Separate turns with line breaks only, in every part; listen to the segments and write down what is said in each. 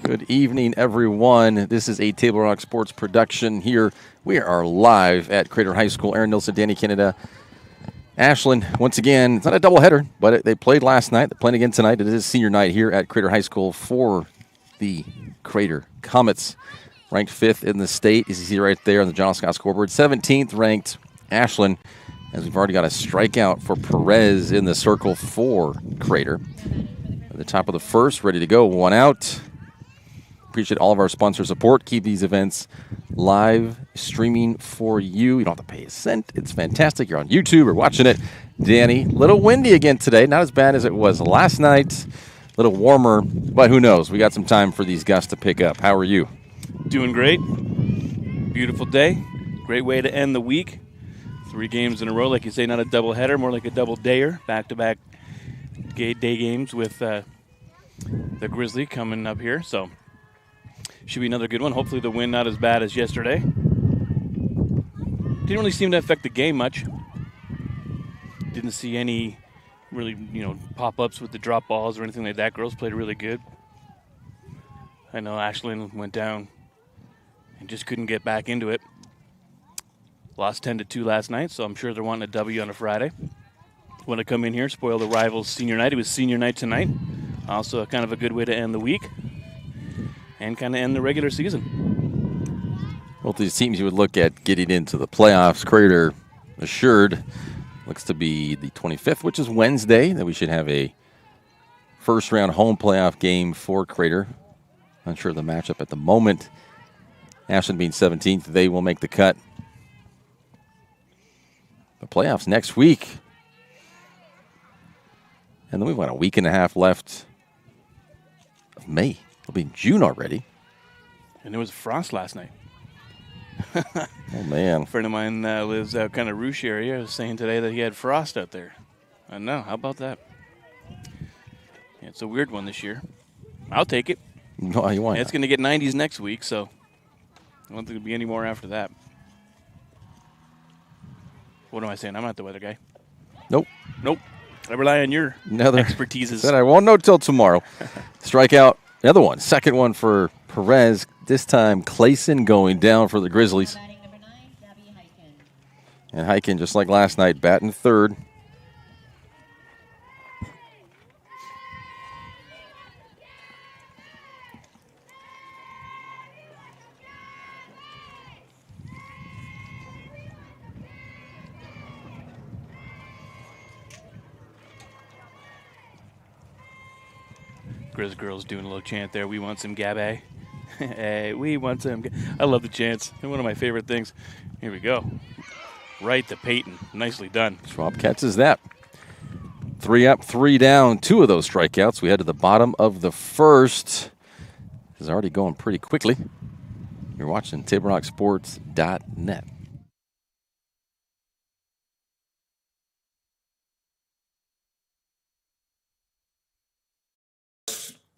Good evening, everyone. This is a Table Rock Sports production here. We are live at Crater High School. Aaron Nilsson, Danny Canada, Ashland. Once again, it's not a doubleheader, but they played last night. They're playing again tonight. It is senior night here at Crater High School for the Crater Comets. Ranked 5th in the state, as you see right there on the John Scott scoreboard. 17th ranked Ashland, as we've already got a strikeout for Perez in the circle for Crater. At the top of the first, ready to go, one out. Appreciate all of our sponsor support. Keep these events live streaming for you. You don't have to pay a cent. It's fantastic. You're on YouTube or watching it. Danny, a little windy again today. Not as bad as it was last night. A little warmer, but who knows? We got some time for these gusts to pick up. How are you?
Doing great. Beautiful day. Great way to end the week. 3 games in a row, like you say, not a doubleheader, more like a double-dayer. Back-to-back day games with the Grizzly coming up here. So should be another good one. Hopefully the wind not as bad as yesterday. Didn't really seem to affect the game much. Didn't see any really, pop-ups with the drop balls or anything like that. Girls played really good. I know Ashland went down and just couldn't get back into it. Lost 10-2 last night, so I'm sure they're wanting a W on a Friday. Want to come in here, spoil the rivals' senior night. It was senior night tonight. Also kind of a good way to end the week and kind of end the regular season.
Both these teams you would look at getting into the playoffs. Crater assured looks to be the 25th, which is Wednesday, that we should have a first-round home playoff game for Crater. Not sure of the matchup at the moment. Ashland being 17th, they will make the cut. The playoffs next week. And then we've got a week and a half left of May. It'll be June already.
And there was frost last night.
Oh, man.
A friend of mine lives out kind of Rouge area. Was saying today that he had frost out there. I know. How about that? Yeah, it's a weird one this year. I'll take it.
No, you want
It's going to get 90s next week, so I don't think there'll be any more after that. What am I saying? I'm not the weather guy.
Nope.
I rely on your expertises.
Said I won't know till tomorrow. Strikeout. Another one. Second one for Perez. This time, Clayson going down for the Grizzlies. And Hyken, just like last night, batting third.
Grizz girls doing a little chant there. We want some Gabby. Hey, we want some. I love the chants. They're one of my favorite things. Here we go. Right to Peyton. Nicely done.
Schwab catches that. 3 up, 3 down. 2 of those strikeouts. We head to the bottom of the first. This is already going pretty quickly. You're watching TableRockSports.net.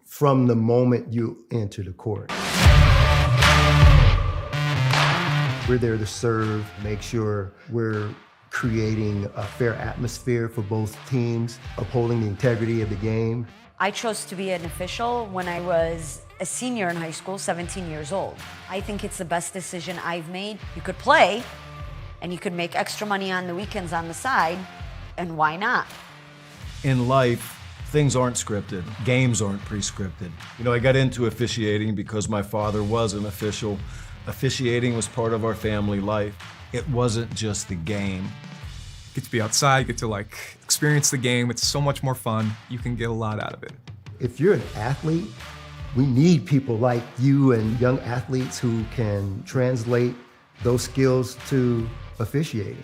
From the moment you enter the court. We're there to serve, make sure we're creating a fair atmosphere for both teams, upholding the integrity of the game.
I chose to be an official when I was a senior in high school, 17 years old. I think it's the best decision I've made. You could play, and you could make extra money on the weekends on the side, and why not?
In life, things aren't scripted. Games aren't pre-scripted. I got into officiating because my father was an official. Officiating was part of our family life. It wasn't just the game.
Get to be outside, get to experience the game. It's so much more fun. You can get a lot out of it.
If you're an athlete, we need people like you and young athletes who can translate those skills to officiating.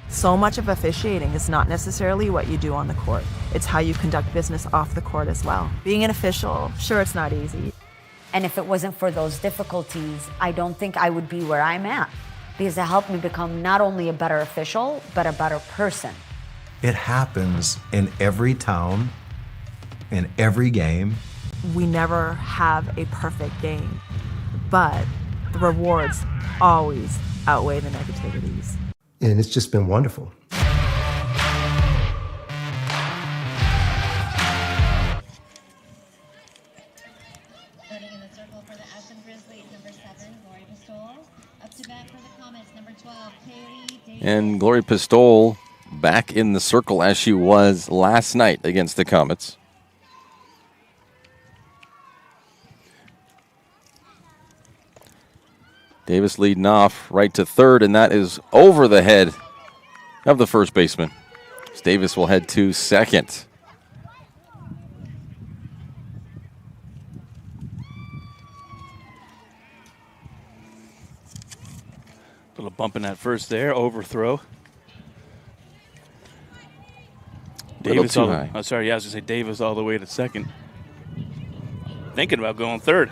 So much of officiating is not necessarily what you do on the court. It's how you conduct business off the court as well. Being an official, sure, it's not easy.
And if it wasn't for those difficulties, I don't think I would be where I'm at, because it helped me become not only a better official, but a better person.
It happens in every town, in every game.
We never have a perfect game, but the rewards always outweigh the negativities.
And it's just been wonderful.
And Gloria Pistol back in the circle as she was last night against the Comets. Davis leading off right to third, and that is over the head of the first baseman. Davis will head to second.
Little bump in that first there, overthrow. Davis
too
all
high.
I was gonna say Davis all the way to second. Thinking about going third.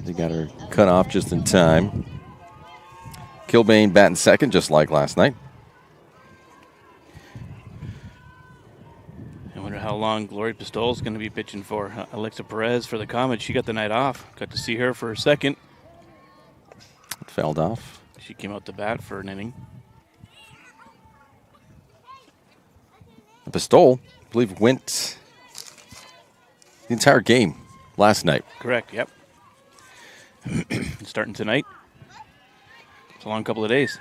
They got her cut off just in time. Kilbane batting second, just like last night.
I wonder how long Gloria Pistol is going to be pitching for. Alexa Perez for the Comets. She got the night off. Got to see her for a second.
It fouled off.
She came out to bat for an inning.
Pistol, I believe, went the entire game last night.
Correct, yep. Starting tonight. It's a long couple of days.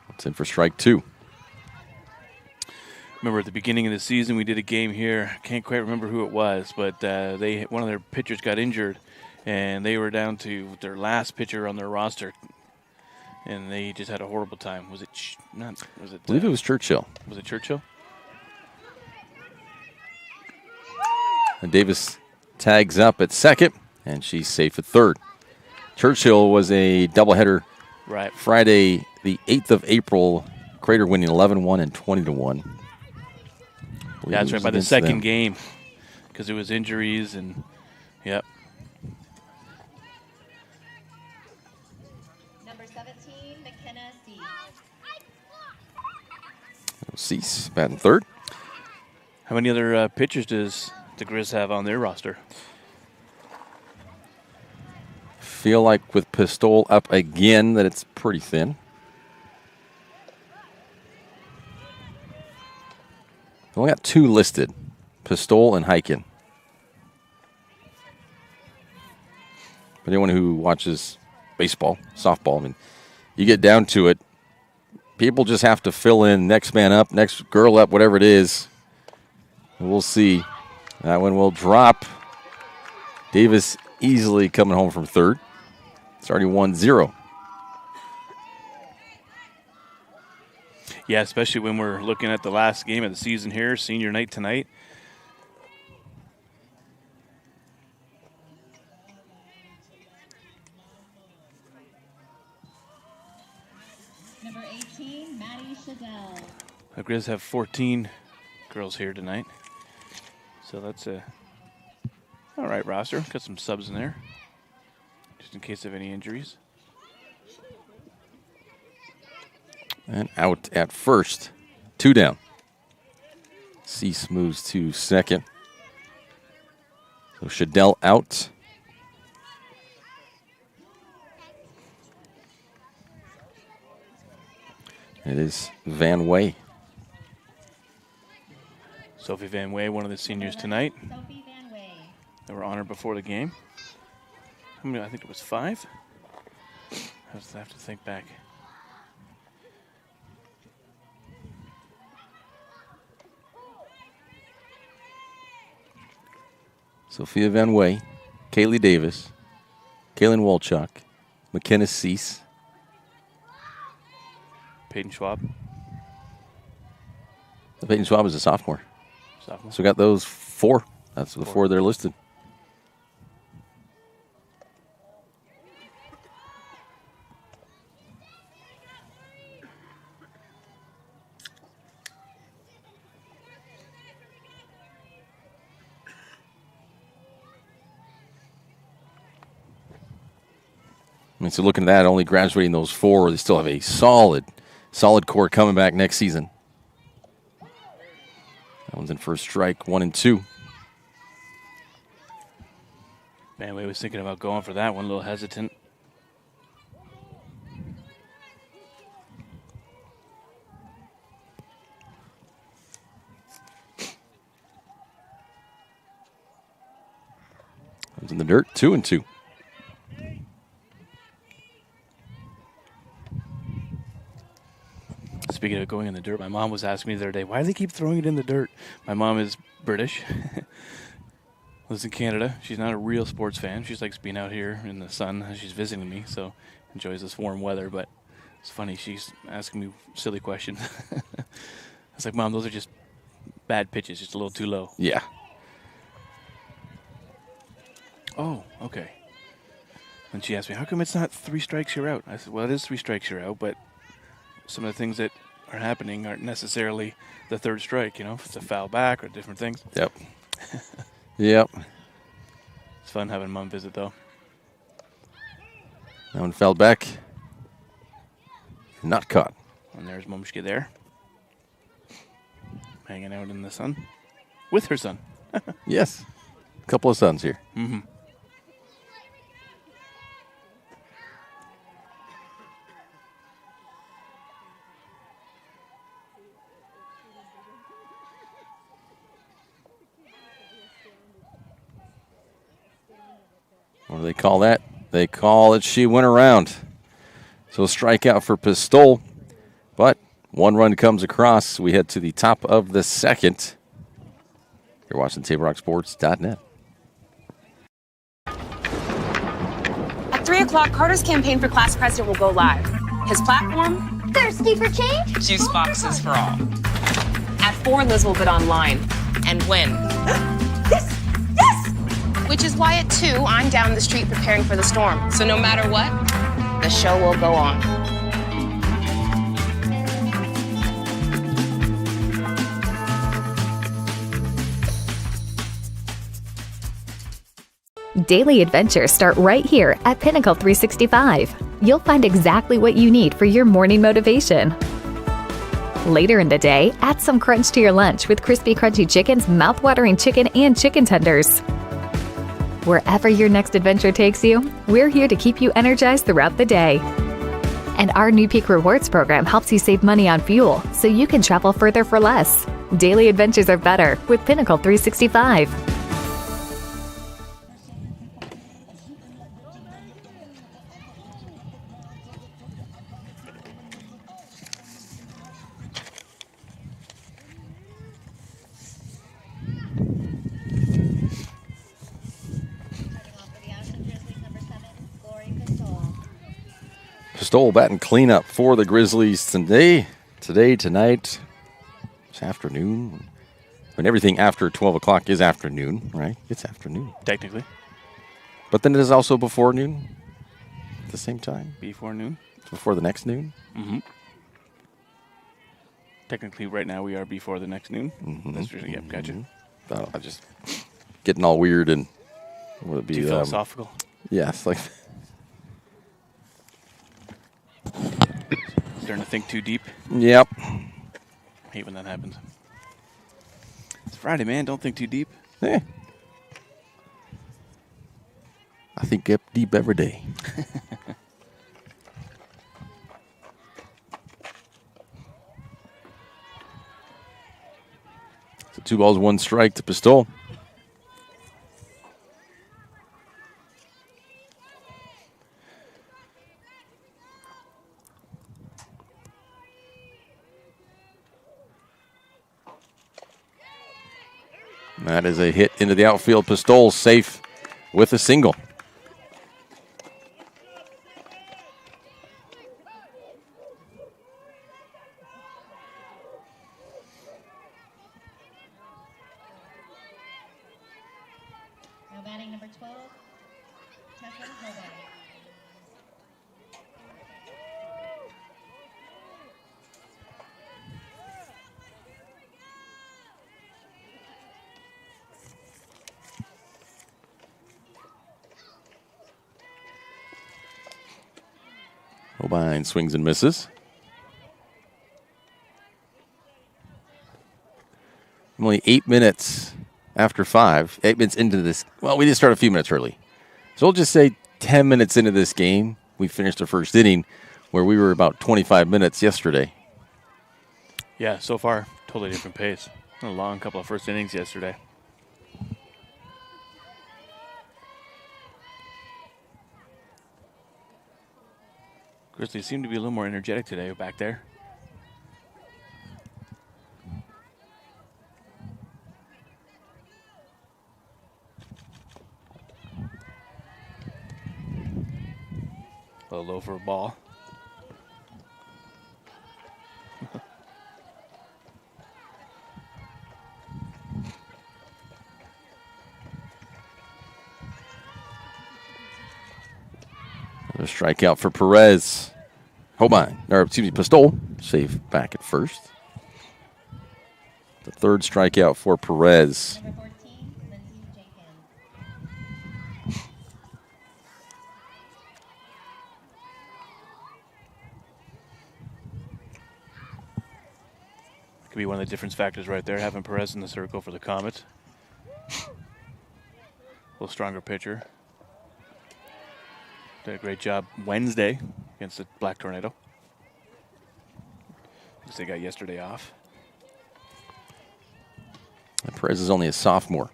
It's in for strike two.
Remember at the beginning of the season, we did a game here. Can't quite remember who it was, but one of their pitchers got injured, and they were down to their last pitcher on their roster, and they just had a horrible time. Was it?
I believe it was Churchill.
Was it Churchill?
And Davis tags up at second, and she's safe at third. Churchill was a doubleheader
Right.
Friday, the 8th of April. Crater winning 11-1 and 20-1.
Yeah, that's right, by the second game, because it was injuries and, yep.
Number 17, McKenna C.
Cease batting third.
How many other pitchers does the Grizz have on their roster?
Feel like with Pistol up again that it's pretty thin. Only got two listed, Pistol and Heiken. But anyone who watches baseball, softball, I mean, you get down to it, people just have to fill in next man up, next girl up, whatever it is. And we'll see. That one will drop. Davis easily coming home from third. It's already 1-0.
Yeah, especially when we're looking at the last game of the season here, senior night tonight.
Number 18, Maddie Shadell.
The Grizz have 14 girls here tonight. So that's a all right roster. Got some subs in there, just in case of any injuries.
And out at first. 2 down. Cease moves to second. So Shadell out. It is Van Way.
Sophie Van Way, one of the seniors tonight.
Sophie Van Way.
They were honored before the game. How many? I think it was 5. I have to think back.
Sophia Van Way, Kaylee Davis, Kaylin Wolchuk, McKenna Cease.
Peyton Schwab,
Peyton Schwab is a sophomore.
sophomore.
So we got those 4. That's the 4 they're listed. I mean, so looking at that, only graduating those 4, they still have a solid core coming back next season. That one's in for a strike, 1 and 2.
Van Way was thinking about going for that one, a little hesitant.
Goes in the dirt, 2-2.
Speaking of going in the dirt, my mom was asking me the other day, why do they keep throwing it in the dirt? My mom is British, lives in Canada. She's not a real sports fan. She just likes being out here in the sun as she's visiting me, so enjoys this warm weather. But it's funny, she's asking me silly questions. I was like, Mom, those are just bad pitches, just a little too low.
Yeah.
Oh, okay. And she asked me, how come it's not 3 strikes, you're out? I said, well, it is 3 strikes, you're out, but some of the things that are happening aren't necessarily the 3rd strike, you know, if it's a foul back or different things.
Yep. Yep.
It's fun having Mom visit, though.
That one fell back. Not caught.
And there's Momshke there, hanging out in the sun with her son.
Yes. A couple of sons here.
Mm-hmm.
What do they call that? They call it she went around. So a strikeout for Pistol. But 1 run comes across. We head to the top of the 2nd. You're watching TableRockSports.net.
At 3 o'clock, Carter's campaign for class president will go live. His platform?
Thirsty for change?
Juice boxes for all. At 4, Liz will bid online and win. Yes! Yes! Which is why at 2, I'm down the street preparing for the storm. So no matter what, the show will go on.
Daily adventures start right here at Pinnacle 365. You'll find exactly what you need for your morning motivation. Later in the day, add some crunch to your lunch with crispy, crunchy chickens, mouth-watering chicken, and chicken tenders. Wherever your next adventure takes you, we're here to keep you energized throughout the day. And our new Peak Rewards program helps you save money on fuel so you can travel further for less. Daily adventures are better with Pinnacle 365.
Pistol batting cleanup for the Grizzlies today, tonight, this afternoon. When everything after 12 o'clock is afternoon, right? It's afternoon.
Technically.
But then it is also before noon at the same time.
Before noon.
It's before the next noon.
Mm-hmm. Technically, right now we are before the next noon.
Mm-hmm.
That's really, yep, gotcha.
I'm just getting all weird and would it be
Too philosophical.
Yes, like
Starting to think too deep.
Yep.
I hate when that happens. It's Friday, man. Don't think too deep.
I think up deep every day. So 2 balls, 1 strike to Pistol. That is a hit into the outfield. Pistol safe with a single.
Now batting number 12, Tessa Hoban.
O'Bine swings and misses. Only 8 minutes after 5. 8 minutes into this. Well, we did start a few minutes early. So we'll just say 10 minutes into this game, we finished the first inning where we were about 25 minutes yesterday.
Yeah, so far, totally different pace. A long couple of first innings yesterday. Grizzlies seem to be a little more energetic today back there. A little low for a ball.
A strikeout for Perez. Pistol. Safe back at first. The third strikeout for Perez.
Number 14, Lindsey Jenkins.
Could be one of the difference factors right there, having Perez in the circle for the Comets. A little stronger pitcher. Did a great job Wednesday against the Black Tornado. Because they got yesterday off.
And Perez is only a sophomore.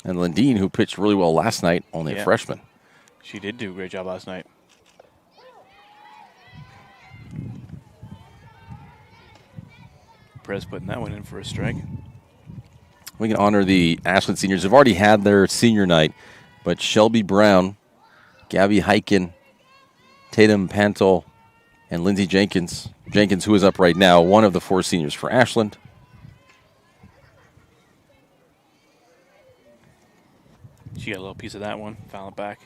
And Lindeen, who pitched really well last night, only a freshman.
She did do a great job last night. Perez putting that one in for a strike.
We can honor the Ashland seniors. They've already had their senior night, but Shelby Brown, Gabby Heiken, Tatum Pantel, and Lindsey Jenkins. Jenkins, who is up right now, one of the 4 seniors for Ashland.
She got a little piece of that one, foul it back.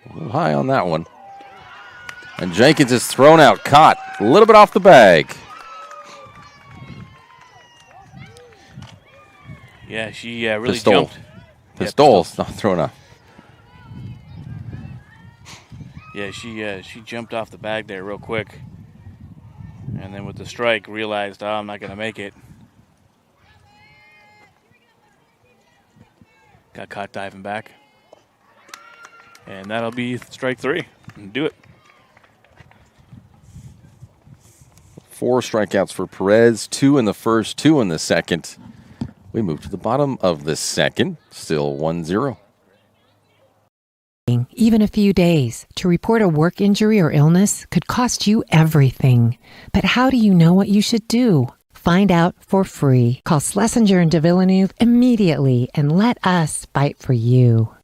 A little high on that one. And Jenkins is thrown out, caught a little bit off the bag.
Yeah, she really
Pistol.
jumped.
Pistol's not thrown out.
Yeah, she jumped off the bag there real quick. And then with the strike, realized, oh, I'm not going to make it. Got caught diving back. And that'll be strike 3. Do it.
4 strikeouts for Perez, 2 in the first, 2 in the second. We move to the bottom of the second, still 1-0.
Even a few days to report a work injury or illness could cost you everything. But how do you know what you should do? Find out for free. Call Schlesinger and de Villeneuve immediately and let us fight for you.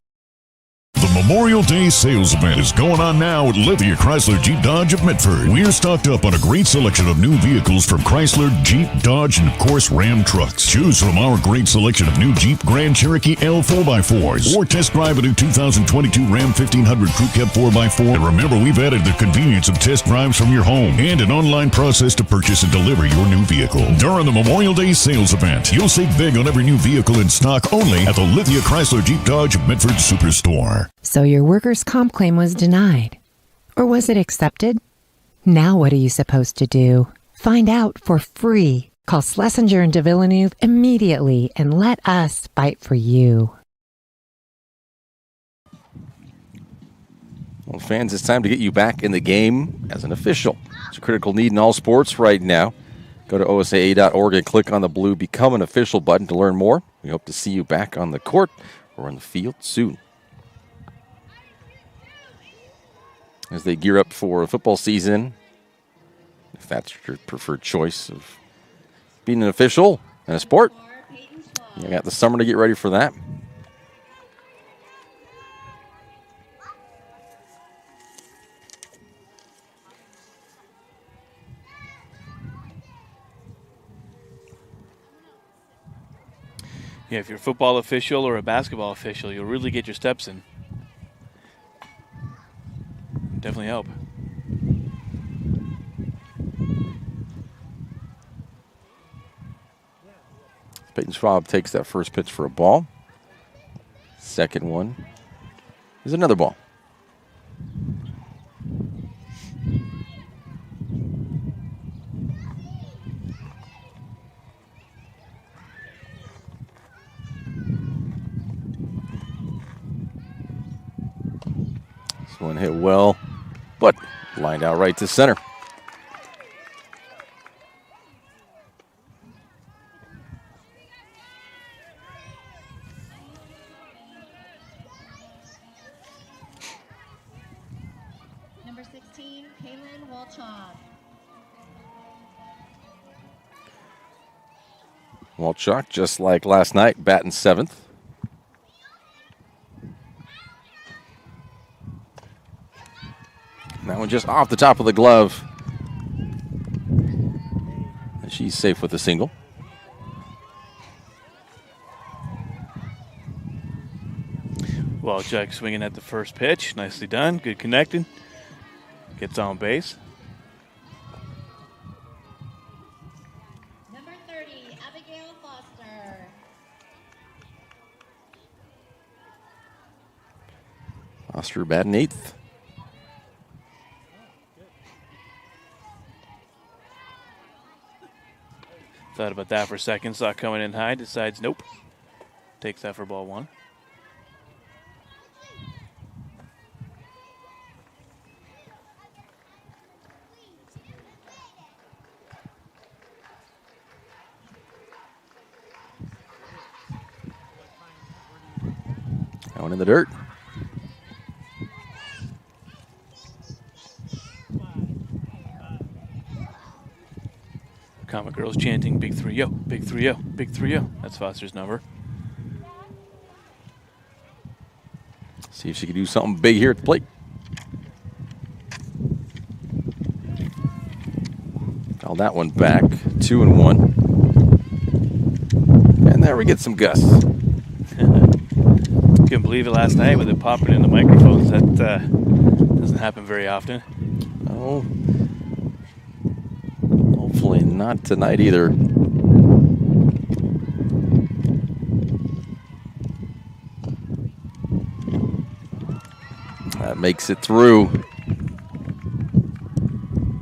The Memorial Day sales event is going on now at Lithia Chrysler Jeep Dodge of Mitford. We're stocked up on a great selection of new vehicles from Chrysler, Jeep, Dodge, and of course Ram trucks. Choose from our great selection of new Jeep Grand Cherokee L 4x4s or test drive a new 2022 Ram 1500 Crew Cab 4x4. And remember, we've added the convenience of test drives from your home and an online process to purchase and deliver your new vehicle. During the Memorial Day sales event, you'll save big on every new vehicle in stock only at the Lithia Chrysler Jeep Dodge of Mitford Superstore.
So your workers' comp claim was denied. Or was it accepted? Now what are you supposed to do? Find out for free. Call Schlesinger and de Villeneuve immediately and let us fight for you.
Well, fans, it's time to get you back in the game as an official. It's a critical need in all sports right now. Go to osaa.org and click on the blue Become an Official button to learn more. We hope to see you back on the court or on the field soon. As they gear up for a football season, if that's your preferred choice of being an official in a sport, you got the summer to get ready for that.
Yeah, if you're a football official or a basketball official, you'll really get your steps in. Definitely help.
Peyton Schwab takes that first pitch for a ball. Second one is another ball. One hit well, but lined out right to center.
Number 16, Kaylin Walchuk.
Walchuk, just like last night, batting 7th. That one just off the top of the glove. And she's safe with a single.
Walchuk swinging at the first pitch. Nicely done. Good connecting. Gets on base.
Number 30, Abigail Foster.
Foster batting 8th.
Thought about that for a second. Saw it coming in high. Decides nope. Takes that for ball 1.
That one in the dirt.
Comic girls chanting big 3-0, big 3-0, big 3-0. That's Foster's number.
See if she can do something big here at the plate. Call that one back. 2-1. And there we get some gusts.
Couldn't believe it last night with it popping in the microphones. That doesn't happen very often.
Oh. Hopefully not tonight either. That makes it through.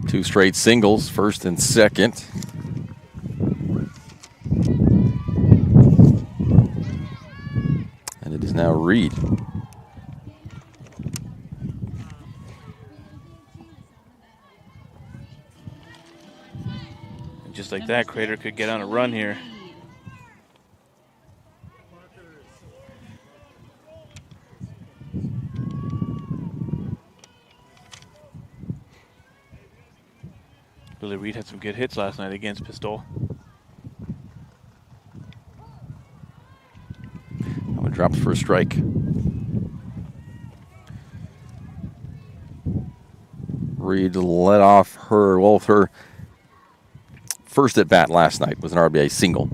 2 straight singles, first and second. And it is now Reed.
Just like that, Crater could get on a run here. Billy Reed had some good hits last night against Pistol.
That one drops for a strike. Reed led off her, well, with her first at bat last night was an RBI single.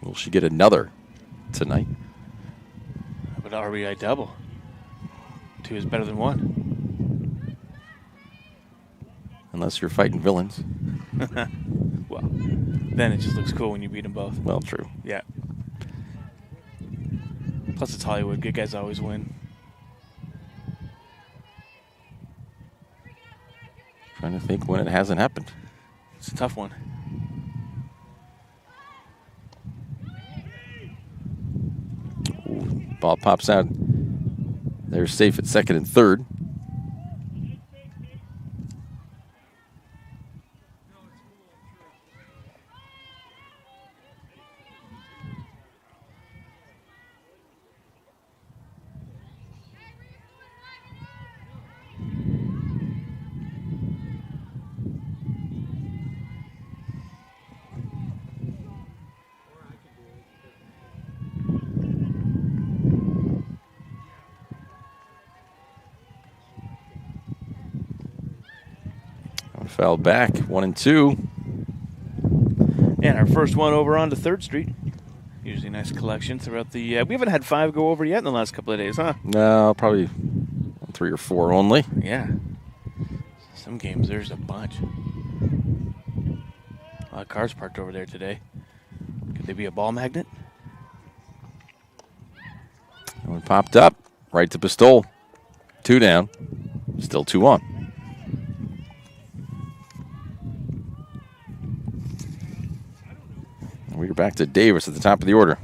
Will she get another tonight?
How about an RBI double? 2 is better than 1.
Unless you're fighting villains.
Well, then it just looks cool when you beat them both.
Well, true.
Yeah. Plus it's Hollywood. Good guys always win.
Trying to think when it hasn't happened.
It's a tough one.
Ooh, ball pops out. They're safe at second and third. Foul back, 1-2.
And our first one over onto 3rd Street. Usually a nice collection throughout the... we haven't had 5 go over yet in the last couple of days, huh?
No, probably 3 or 4 only.
Yeah. Some games, there's a bunch. A lot of cars parked over there today. Could they be a ball magnet?
That one popped up, right to Pistol. 2 down, still 2 on. We're back to Davis at the top of the order.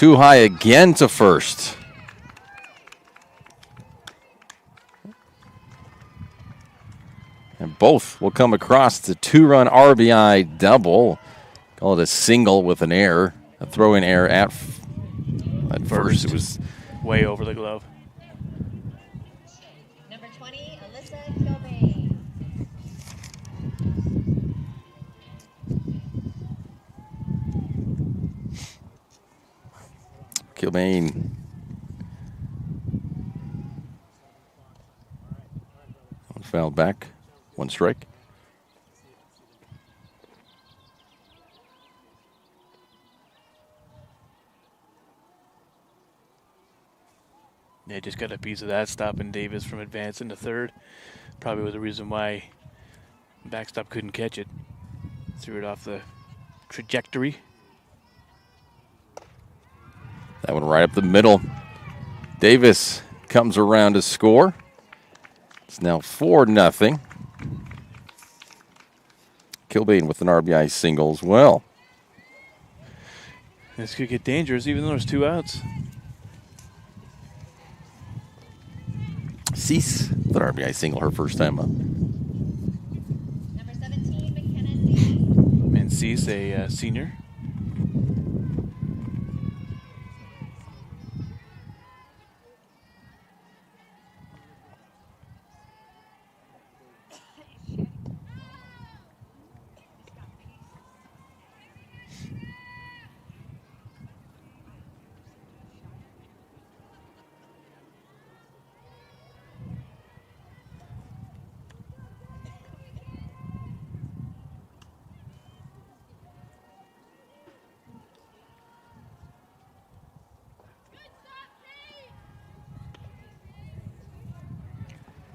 Too high again to first. And both will come across the 2-run RBI double. Call it a single with an error, a throw-in error at first. It was
way over the glove.
Number 20, Alyssa Kilbane.
Kilbane. One foul back, 1 strike.
They just got a piece of that, stopping Davis from advancing to third. Probably was the reason why backstop couldn't catch it. Threw it off the trajectory.
That one right up the middle. Davis comes around to score. It's now 4-0. Kilbane with an RBI single as well.
This could get dangerous even though there's 2 outs.
Cease with an RBI single, her first time up.
Number 17, McKenna Cease.
And Cease, a senior.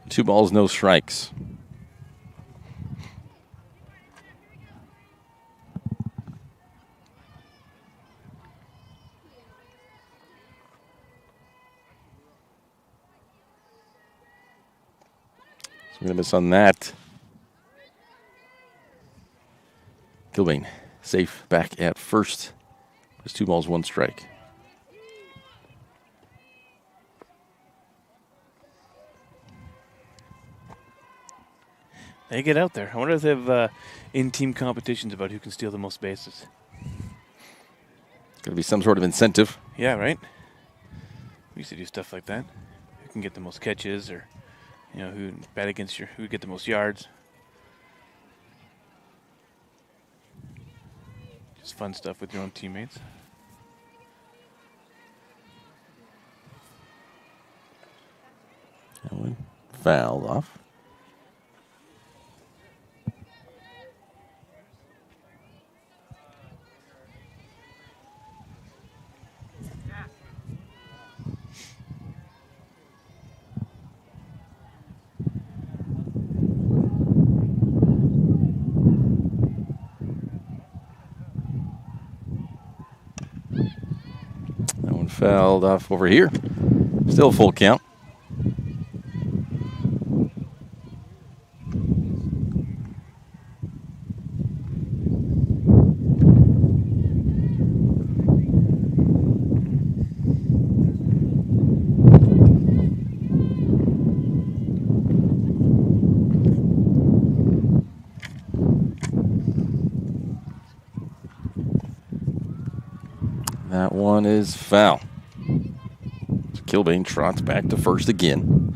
Two balls, no strikes. So we're going to miss on that. Kilbane safe back at first. There's 2 balls, 1 strike.
They get out there. I wonder if they have in-team competitions about who can steal the most bases.
Going to be some sort of incentive.
Yeah, right? We used to do stuff like that. Who can get the most catches, or who bat against who get the most yards. Just fun stuff with your own teammates.
That one fouled off. Fouled off over here. Still full count. That one is foul. So Kilbane trots back to first again.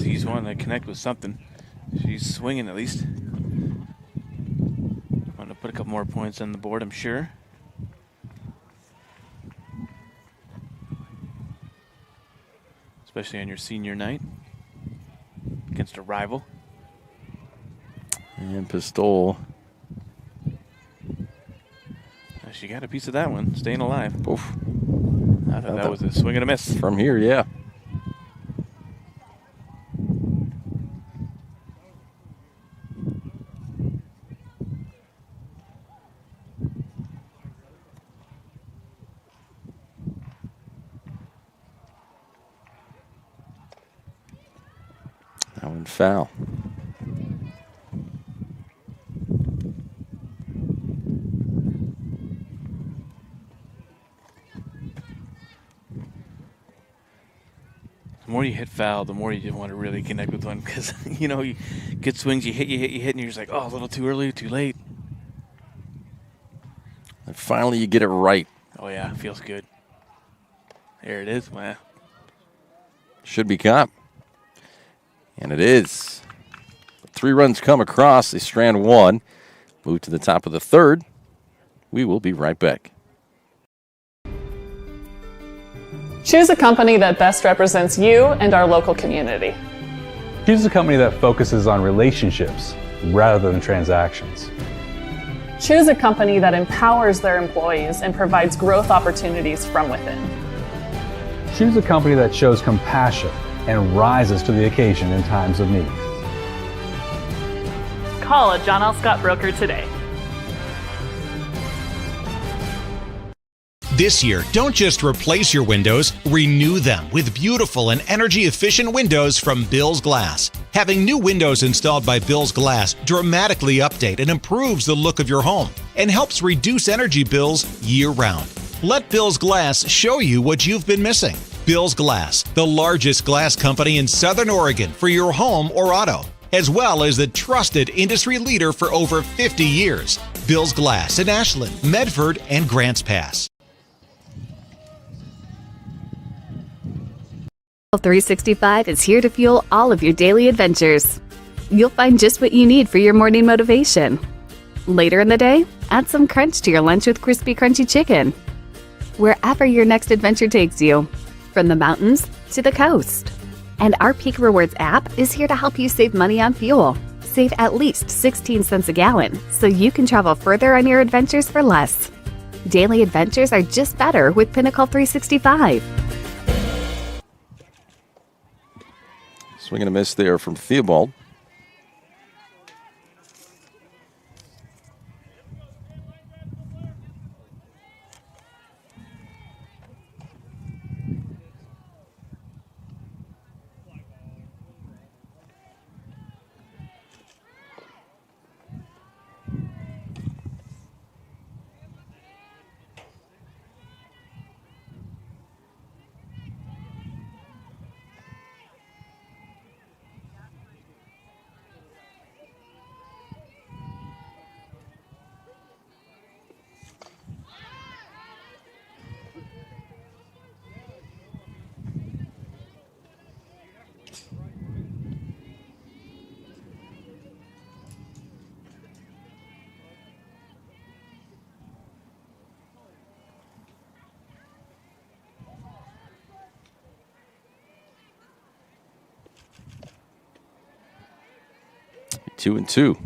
She's wanting to connect with something. She's swinging at least. Want to put a couple more points on the board, I'm sure. Especially on your senior night against a rival.
And Pistol.
She got a piece of that one, staying alive.
Oof.
I thought that was a swing and a miss.
From here, yeah. That one foul.
The more you hit foul, the more you want to really connect with one because, you good swings, you hit, and you're just like, oh, a little too early, too late.
And finally you get it right.
Oh, yeah, feels good. There it is. Wow.
Should be caught. And it is. 3 runs come across. They strand 1. Move to the top of the 3rd. We will be right back.
Choose a company that best represents you and our local community.
Choose a company that focuses on relationships rather than transactions.
Choose a company that empowers their employees and provides growth opportunities from within.
Choose a company that shows compassion and rises to the occasion in times of need.
Call a John L. Scott broker today.
This year, don't just replace your windows, renew them with beautiful and energy-efficient windows from Bill's Glass. Having new windows installed by Bill's Glass dramatically update and improves the look of your home and helps reduce energy bills year-round. Let Bill's Glass show you what you've been missing. Bill's Glass, the largest glass company in Southern Oregon for your home or auto, as well as the trusted industry leader for over 50 years. Bill's Glass in Ashland, Medford, and Grants Pass.
365 is here to fuel all of your daily adventures. You'll find just what you need for your morning motivation. Later in the day, add some crunch to your lunch with crispy, crunchy chicken. Wherever your next adventure takes you, from the mountains to the coast. And our Peak Rewards app is here to help you save money on fuel. Save at least 16 cents a gallon so you can travel further on your adventures for less. Daily adventures are just better with Pinnacle 365.
Swing and a miss there from Theobald. Two and two.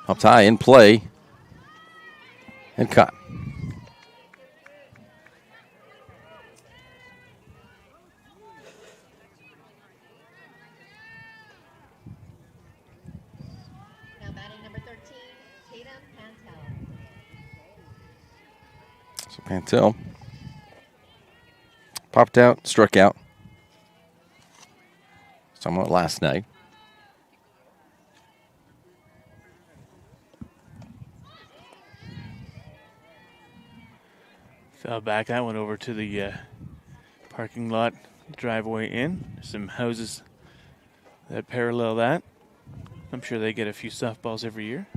Up high in play. And caught.
Now batting number 13, Tatum Pantel.
So Pantel popped out, struck out. Somewhat last night.
Fell back. That went over to the parking lot driveway in. Some houses that parallel that. I'm sure they get a few softballs every year.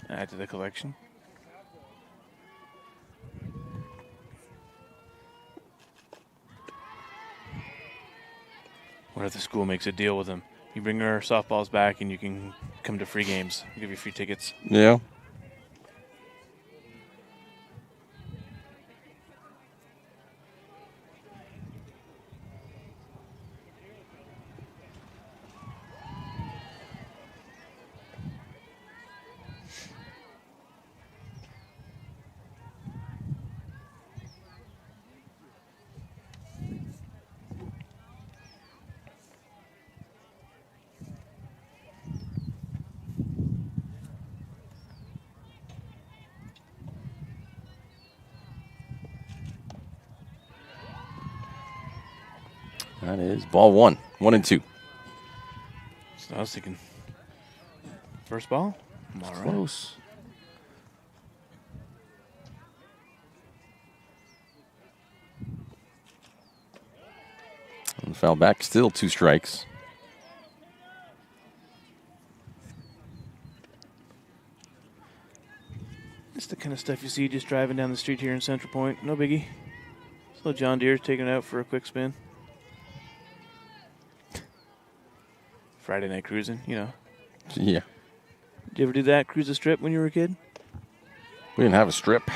Add to the collection. What if the school makes a deal with them? You bring our softballs back and you can come to free games. We'll give you free tickets.
Yeah. That is ball one. 1-2.
So I was thinking first ball. I'm all right.
Close. And foul back, still 2 strikes.
It's the kind of stuff you see just driving down the street here in Central Point. No biggie. This little John Deere's taking it out for a quick spin. Friday night cruising, you know.
Yeah.
Did you ever do that, cruise a strip when you were a kid?
We didn't have a strip.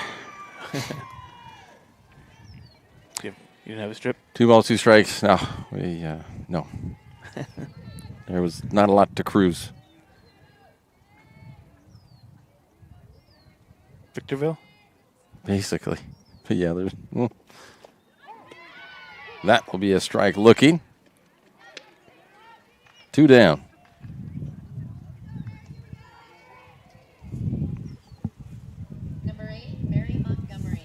You didn't have a strip?
2 balls, 2 strikes. No, no. There was not a lot to cruise.
Victorville?
Basically. But yeah, there's. That will be a strike looking. 2 down.
Number 8, Mary Montgomery.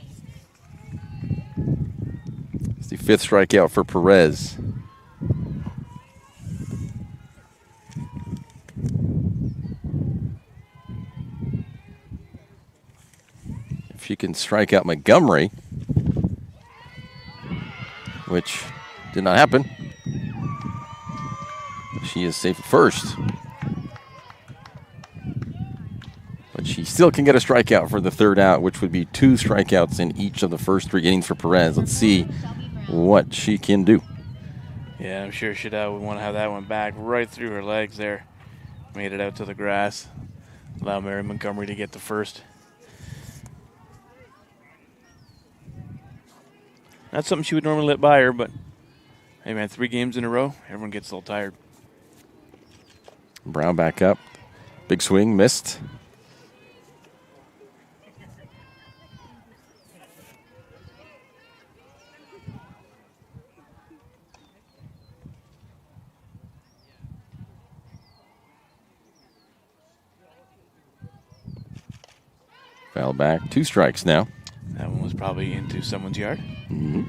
It's the 5th strikeout for Perez. If she can strike out Montgomery, which did not happen, she is safe at first. But she still can get a strikeout for the 3rd out, which would be 2 strikeouts in each of the first 3 innings for Perez. Let's see what she can do.
Yeah, I'm sure she'd want to have that one back right through her legs there. Made it out to the grass. Allow Mary Montgomery to get the first. That's something she would normally let by her, but hey man, 3 games in a row, everyone gets a little tired.
Brown back up. Big swing, missed. Foul back. 2 strikes now.
That one was probably into someone's yard.
Mm-hmm.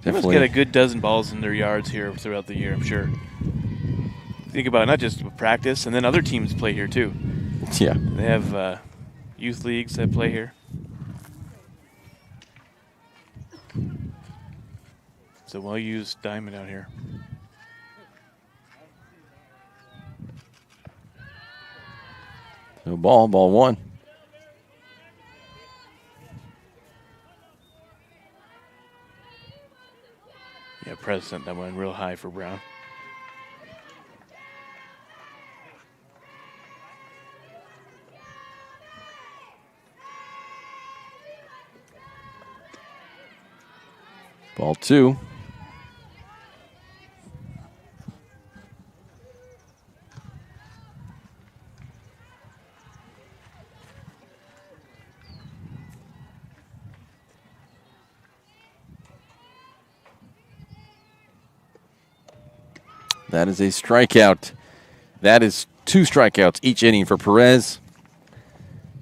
They must get a good dozen balls in their yards here throughout the year, I'm sure. Think about it, not just practice, and then other teams play here too.
Yeah.
They have youth leagues that play here. It's a well-used diamond out here.
No ball, ball 1.
Yeah, President, that went real high for Brown.
Ball 2. That is a strikeout. That is 2 strikeouts each inning for Perez.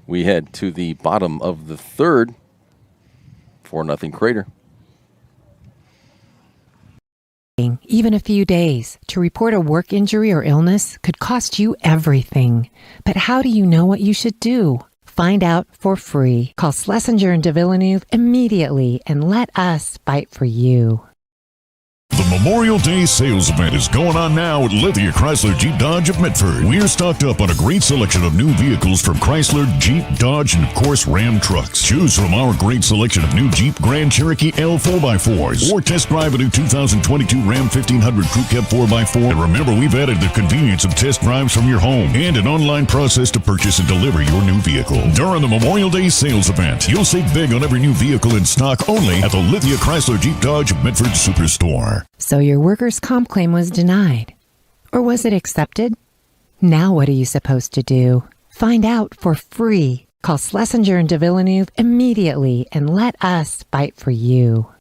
We head to the bottom of the 3rd. 4-0 Crater.
Even a few days to report a work injury or illness could cost you everything. But how do you know what you should do? Find out for free. Call Schlesinger and de Villeneuve immediately and let us fight for you.
The Memorial Day sales event is going on now at Lithia Chrysler Jeep Dodge of Medford. We're stocked up on a great selection of new vehicles from Chrysler, Jeep, Dodge, and of course Ram trucks. Choose from our great selection of new Jeep Grand Cherokee L 4x4s or test drive a new 2022 Ram 1500 Crew Cab 4x4. And remember, we've added the convenience of test drives from your home and an online process to purchase and deliver your new vehicle. During the Memorial Day sales event, you'll save big on every new vehicle in stock only at the Lithia Chrysler Jeep Dodge of Medford Superstore.
So your workers' comp claim was denied. Or was it accepted? Now what are you supposed to do? Find out for free. Call Schlesinger and de Villeneuve immediately and let us fight for you.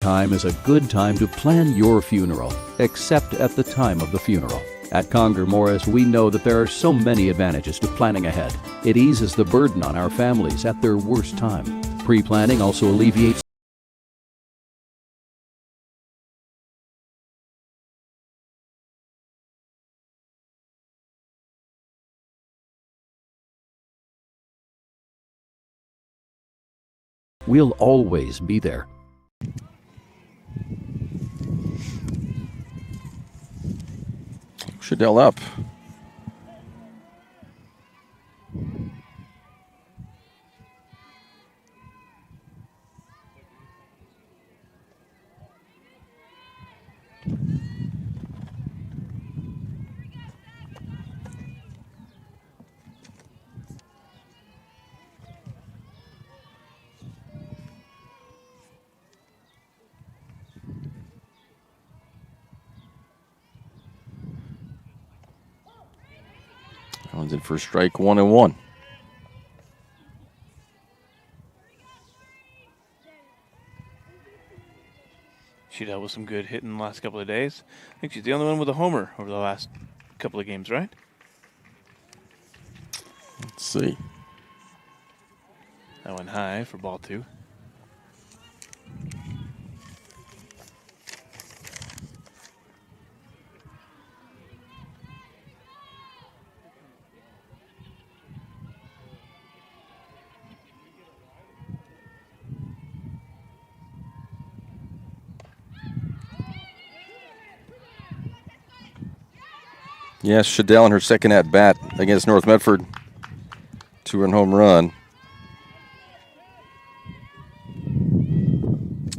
Time is a good time to plan your funeral, except at the time of the funeral. At Conger Morris, we know that there are so many advantages to planning ahead. It eases the burden on our families at their worst time. Pre-planning also alleviates We'll always be there.
Shadell up. One's in for strike 1-1.
She dealt with some good hitting the last couple of days. I think she's the only one with a homer over the last couple of games, right?
Let's see.
That went high for ball 2.
Yes, Shadell in her second at bat against North Medford. 2-run home run.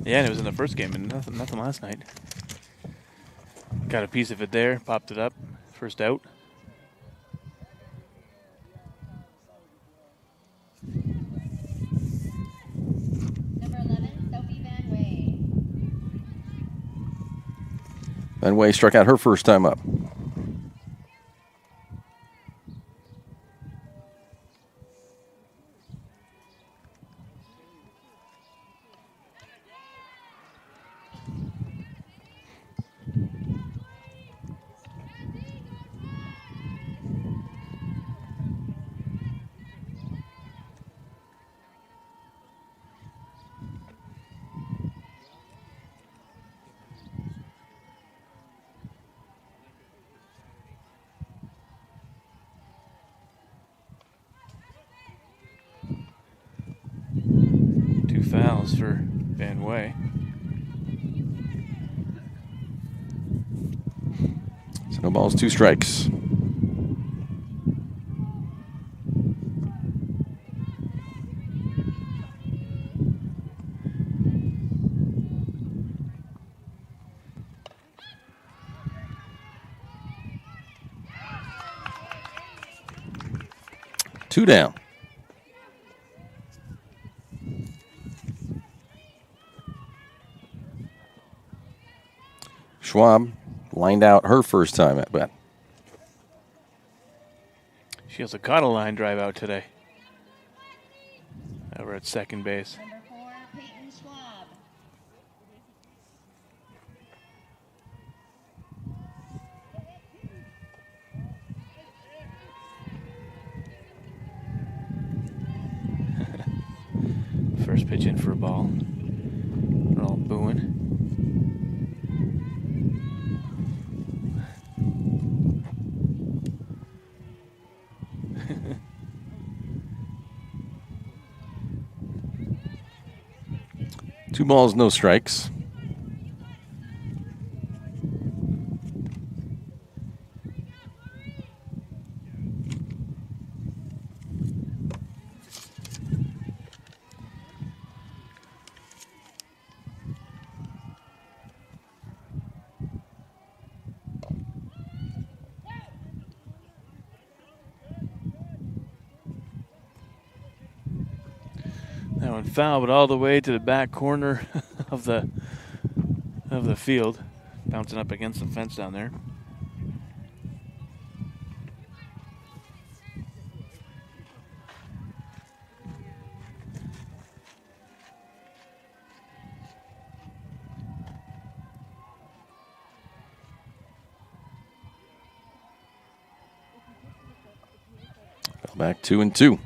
Yeah, and it was in the first game, and nothing last night. Got a piece of it there, popped it up, first out.
Number 11, Sophie Van Way.
Van Way struck out her first time up.
Fouls for Van Way.
So no balls, 2 strikes. Two down. Schwab lined out her first time at bat.
She also caught a line drive out today. Over at second base.
Number 4, Peyton Schwab.
First pitch in for a ball. They're all booing.
Two balls, no strikes.
That one foul, but all the way to the back corner of the field, bouncing up against the fence down there.
Back 2-2.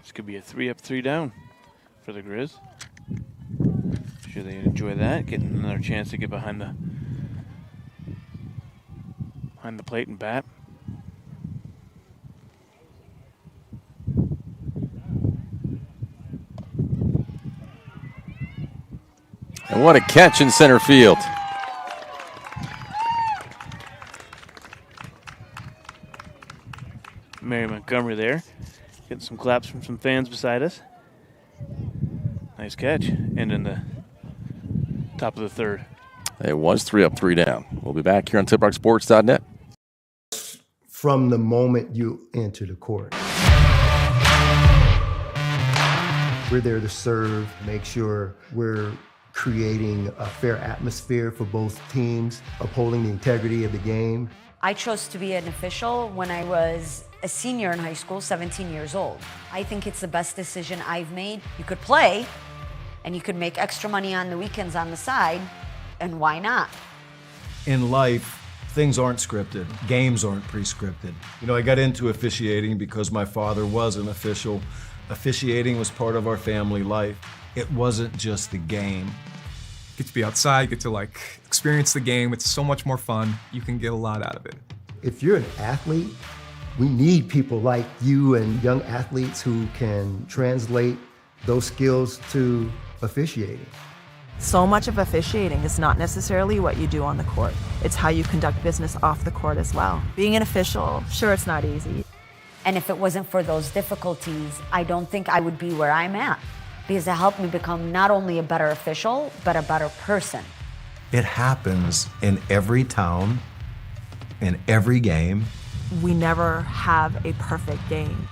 This could be a 3 up, 3 down for the Grizz. Sure they enjoy that, getting another chance to get behind the plate and bat.
And what a catch in center field.
Mary Montgomery there, getting some claps from some fans beside us. Nice catch, and in the top of the third.
It was 3 up, 3 down. We'll be back here on TipRockSports.net.
From the moment you enter the court, we're there to serve, make sure we're creating a fair atmosphere for both teams, upholding the integrity of the game.
I chose to be an official when I was a senior in high school, 17 years old. I think it's the best decision I've made. You could play, and you could make extra money on the weekends on the side, and why not?
In life, things aren't scripted. Games aren't pre-scripted. You know, I got into officiating because my father was an official. Officiating was part of our family life. It wasn't just the game.
Get to be outside, get to like experience the game. It's so much more fun. You can get a lot out of it.
If you're an athlete, we need people like you and young athletes who can translate those skills to officiating.
So much of officiating is not necessarily what you do on the court. It's how you conduct business off the court as well. Being an official, sure, it's not easy.
And if it wasn't for those difficulties, I don't think I would be where I'm at, because it helped me become not only a better official, but a better person.
It happens in every town, in every game.
We never have a perfect game,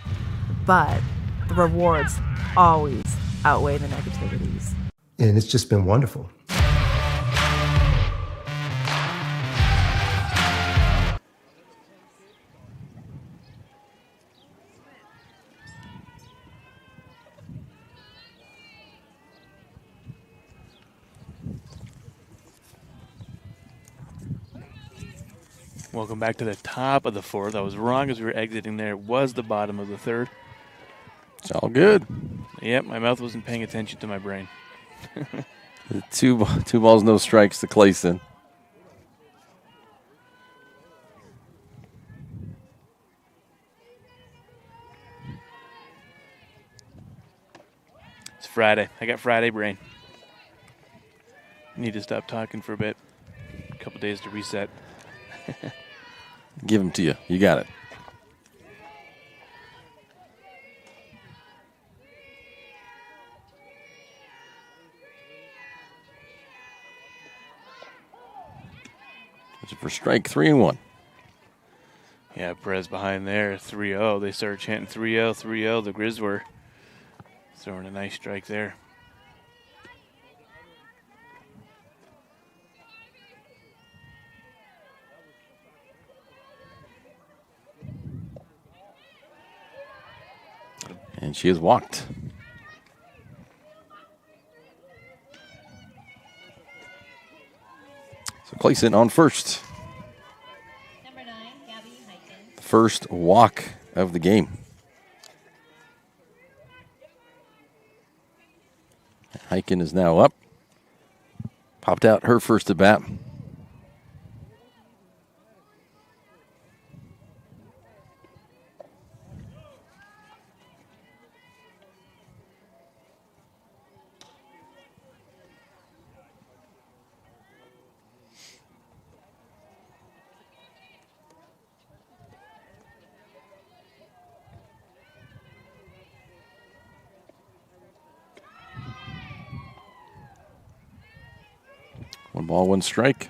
but the rewards always outweigh the negativities.
And it's just been wonderful.
Welcome back to the top of the fourth. I was wrong as we were exiting there. It was the bottom of the third.
It's all good.
Yep, my mouth wasn't paying attention to my brain.
Two balls, no strikes to Clayson.
It's Friday. I got Friday brain. Need to stop talking for a bit. A couple days to reset.
Give them to you. You got it. For strike 3-1.
Yeah, Perez behind there, 3-0. They started chanting 3-0, 3-0. The Grizz were throwing a nice strike there.
And she has walked. So Clayson on first.
Number 9, Gabby Hyken.
First walk of the game. Hyken is now up. Popped out her first at bat. One ball, one strike.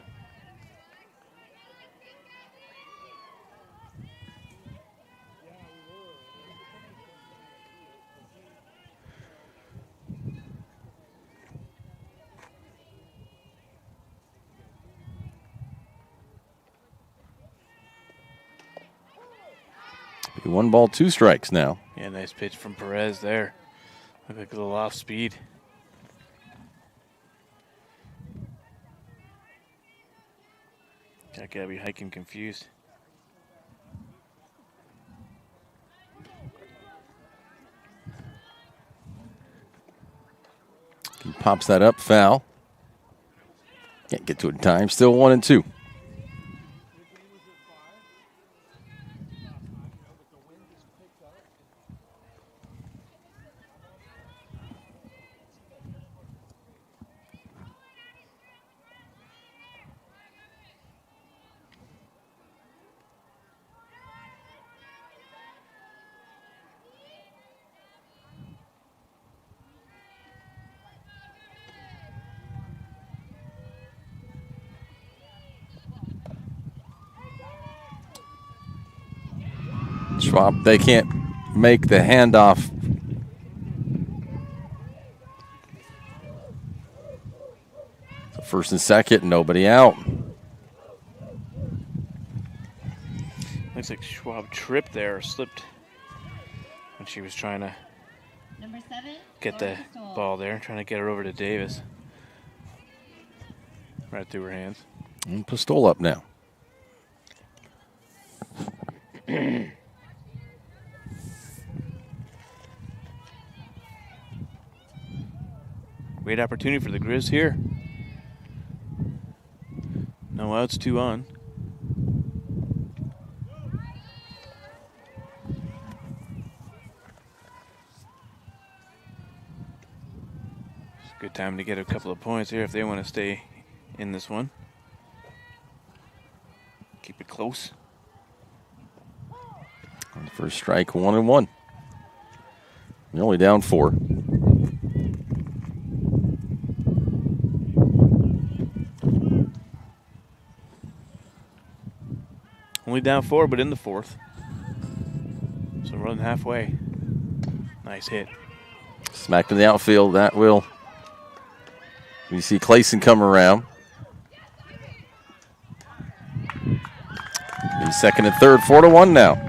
One ball, two strikes now.
Yeah, nice pitch from Perez there. Looked like a little off speed. gotta be hiking confused.
He pops that up, foul. Can't get to it in time. Still 1 and 2. Schwab, they can't make the handoff. So first and second, nobody out.
Looks like Schwab tripped there or slipped when she was trying to get the ball there, trying to get her over to Davis. Right through her hands.
And Pistol up now.
Great opportunity for the Grizz here. No outs, 2 on. It's a good time to get a couple of points here if they want to stay in this one. Keep it close.
On the first strike, 1 and 1. You're only down 4.
Only down 4, but in the 4th. So running halfway. Nice hit.
Smacked in the outfield. That will. You see Clayson come around. He's second and third, 4-1 now.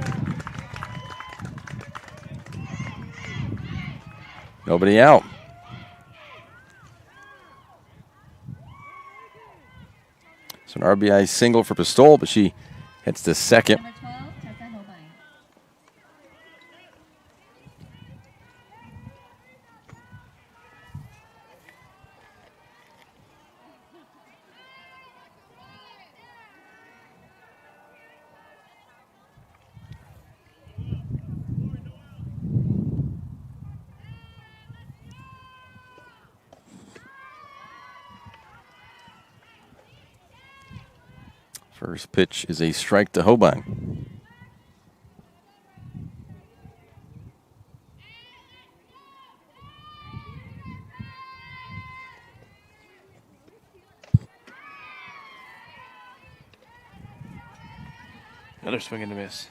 Nobody out. So an RBI single for Pistol, but she heads to second. First pitch is a strike to Hobein.
Another swing and a miss.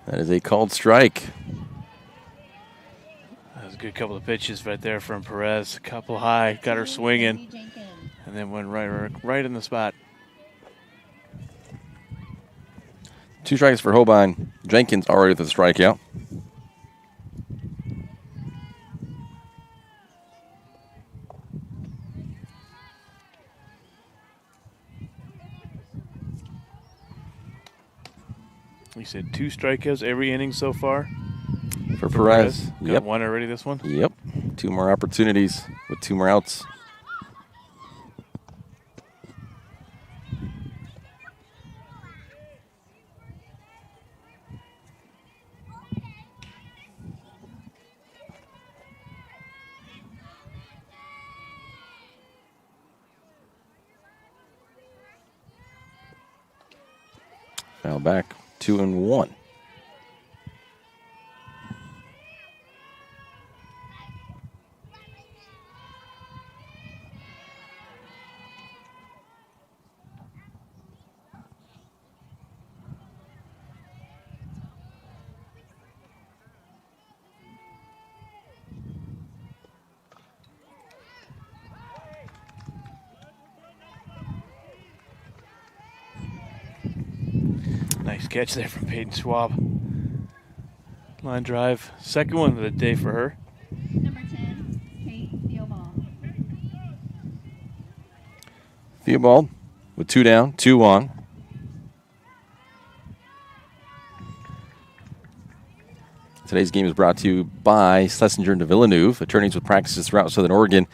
That is a called strike.
That was a good couple of pitches right there from Perez. A couple high, got her swinging, and then went right in the spot.
2 strikes for Hobein. Jenkins already with a strikeout.
You said 2 strikeouts every inning so far?
For Perez.
Got
Yep.
1 already this one?
Yep. 2 more opportunities with 2 more outs. Foul back, 2-1.
Nice catch there from Peyton Schwab. Line drive. Second one of the day for her.
Number 10, Kate Theobald.
Theobald with 2 down, 2 on. Today's game is brought to you by Schlesinger and Villeneuve, attorneys with practices throughout Southern Oregon.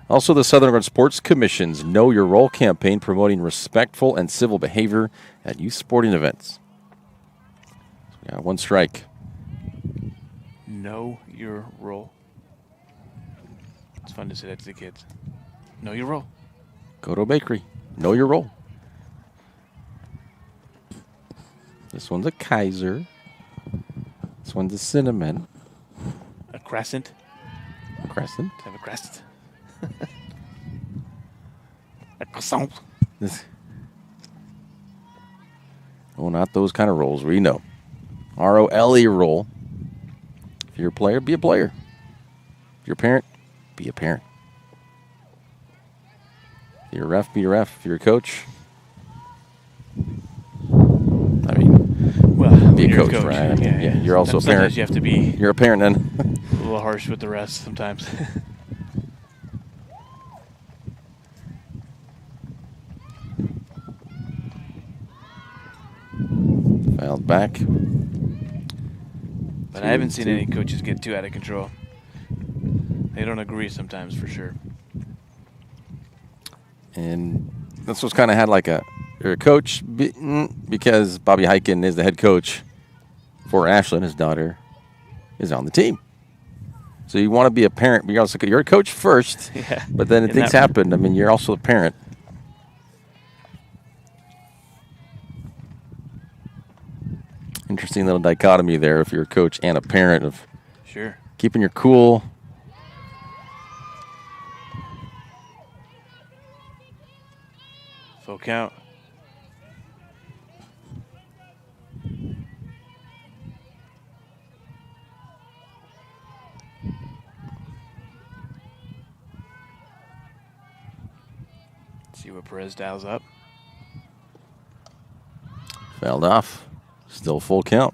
Also, the Southern Oregon Sports Commission's Know Your Role campaign, promoting respectful and civil behavior at youth sporting events. So we got 1 strike.
Know your role. It's fun to say that to the kids. Know your role.
Go to a bakery. Know your role. This one's a Kaiser. This one's a cinnamon.
A crescent.
Crescent.
Have a crescent. A croissant.
Oh, not those kind of roles. We know. ROLE role. If you're a player, be a player. If you're a parent, be a parent. If you're a ref, be a ref. If you're a coach, I mean,
well,
be a
you're
coach, right? I mean, yeah, you're also a parent.
Sometimes you have to be.
You're a parent then.
A little harsh with the rest sometimes.
Fouled back.
But I haven't seen any coaches get too out of control. They don't agree sometimes, for sure.
And this was kind of had like a coach because Bobby Hyken is the head coach for Ashland. His daughter is on the team. So you want to be a parent, but you're a coach first.
Yeah.
But then things happen. I mean, you're also a parent. Interesting little dichotomy there if you're a coach and a parent of
sure
keeping your cool.
Full count. See what Perez dials up.
Fouled off. Still full count.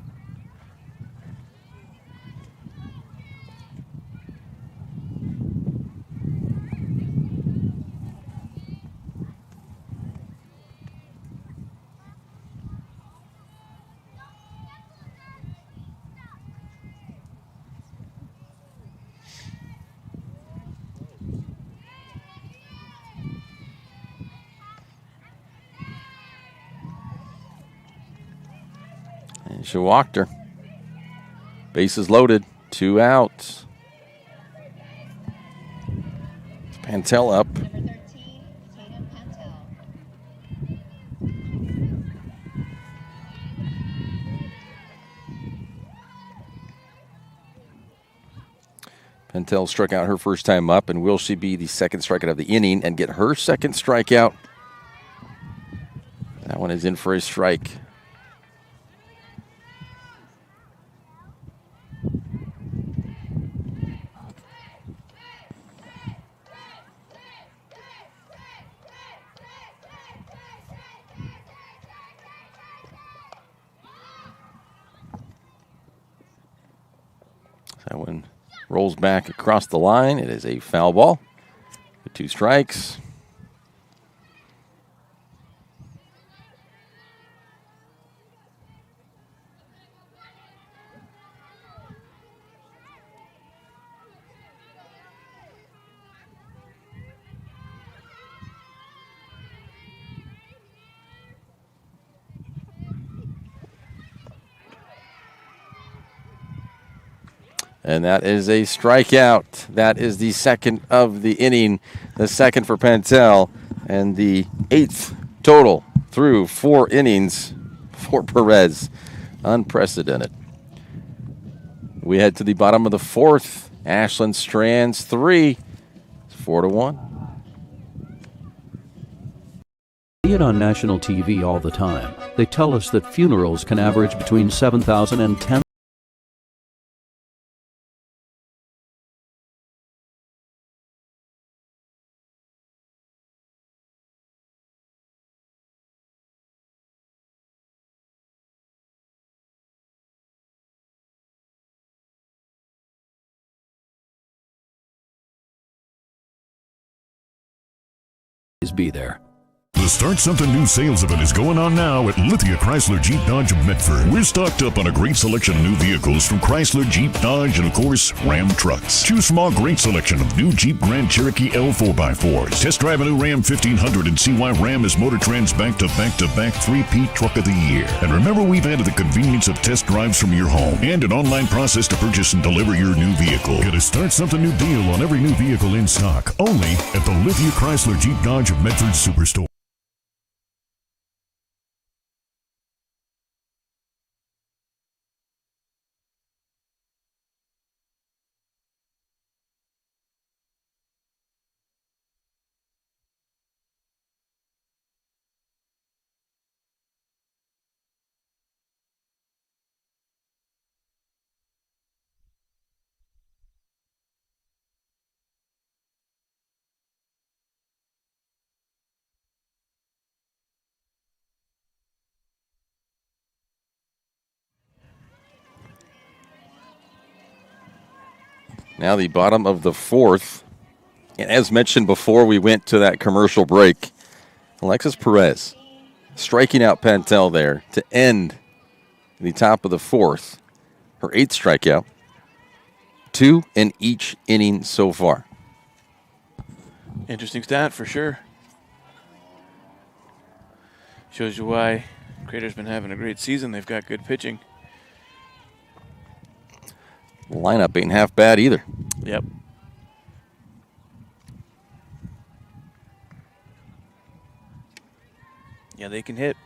And she walked her. Bases loaded. 2 outs. Pantel up.
Number 13, Tatum Pantel.
Pantel struck out her first time up, and will she be the second strikeout of the inning and get her second strikeout? That one is in for a strike. That one rolls back across the line. It is a foul ball with 2 strikes. And that is a strikeout. That is the second of the inning, the second for Pantel, and the 8th total through 4 innings for Perez. Unprecedented. We head to the bottom of the 4th. Ashland Strands 3. It's 4-1.
See it on national TV all the time. They tell us that funerals can average between 7,000 and 10,000. be there.
The Start Something New sales event is going on now at Lithia Chrysler Jeep Dodge of Medford. We're stocked up on a great selection of new vehicles from Chrysler, Jeep, Dodge, and of course, Ram trucks. Choose from our great selection of new Jeep Grand Cherokee L4x4s. Test drive a new Ram 1500 and see why Ram is Motor Trend's back-to-back-to-back 3P Truck of the Year. And remember, we've added the convenience of test drives from your home and an online process to purchase and deliver your new vehicle. Get a Start Something New deal on every new vehicle in stock, only at the Lithia Chrysler Jeep Dodge of Medford Superstore.
Now the bottom of the fourth. And as mentioned before we went to that commercial break, Alexis Perez striking out Pantel there to end the top of the fourth. Her 8th strikeout. 2 in each inning so far.
Interesting stat for sure. Shows you why Crater's been having a great season. They've got good pitching.
Lineup ain't half bad either.
Yep. Yeah, they can hit.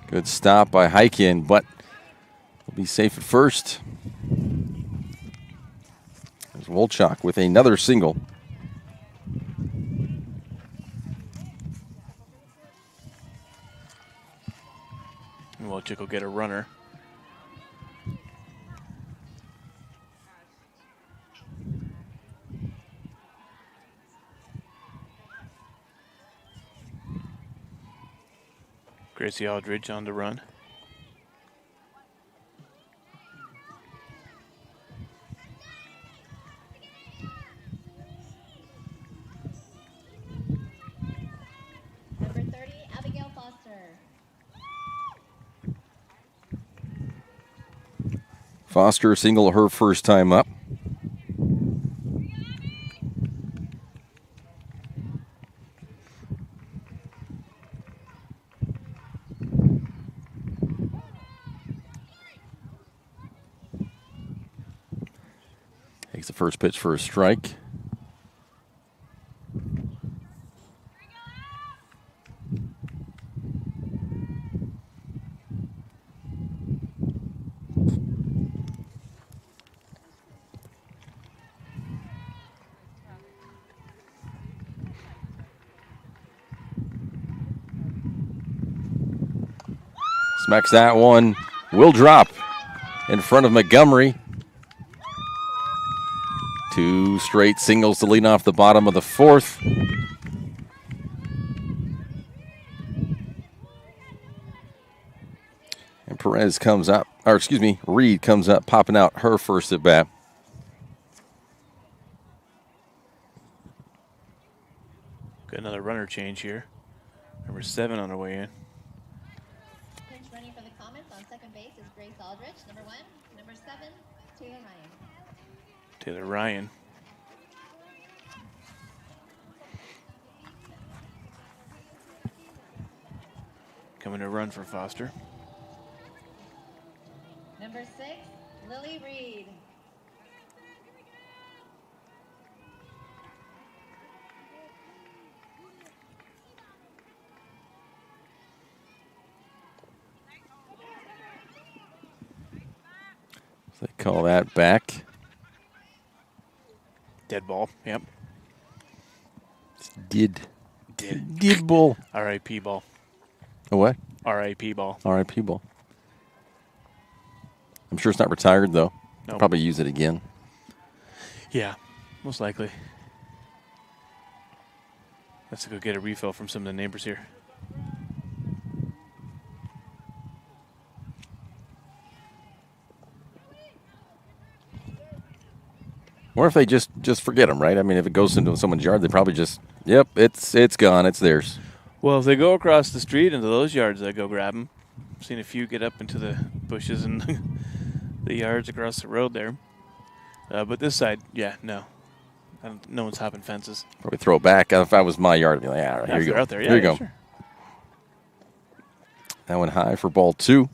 Good stop by Heiken, but will be safe at first. There's Wolchok with another single.
Wolchuk will get a runner. Gracie Aldridge on the run.
Number 30, Abigail Foster.
Foster single her first time up. Takes the first pitch for a strike. Smacks that one. Will drop in front of Montgomery. 2 straight singles to lead off the bottom of the fourth. And Perez comes up, or excuse me, Reed comes up, popping out her first at bat.
Got another runner change here. Number 7 on the way in.
Pinch running for the Comets on second base is Grace Aldrich. Number 1, number 7, Taylor Ryan.
Taylor Ryan. Coming to run for Foster.
Number 6, Lily Reed.
They call that back.
Dead ball. Yep.
Did ball.
R.I.P. ball.
A what?
R.I.P. ball.
R.I.P. ball. I'm sure it's not retired, though.
Nope.
Probably use it again.
Yeah, most likely. Let's go get a refill from some of the neighbors here.
Or if they just forget them, right? I mean, if it goes into someone's yard, they probably just, yep, it's gone, it's theirs.
Well, if they go across the street into those yards, I go grab them. I've seen a few get up into the bushes and the yards across the road there. But this side, yeah, no. No one's hopping fences.
Probably throw it back. If I was my yard, I'd be like, all right, here you go.
Out there, yeah,
here you go.
Sure.
That one high for ball 2.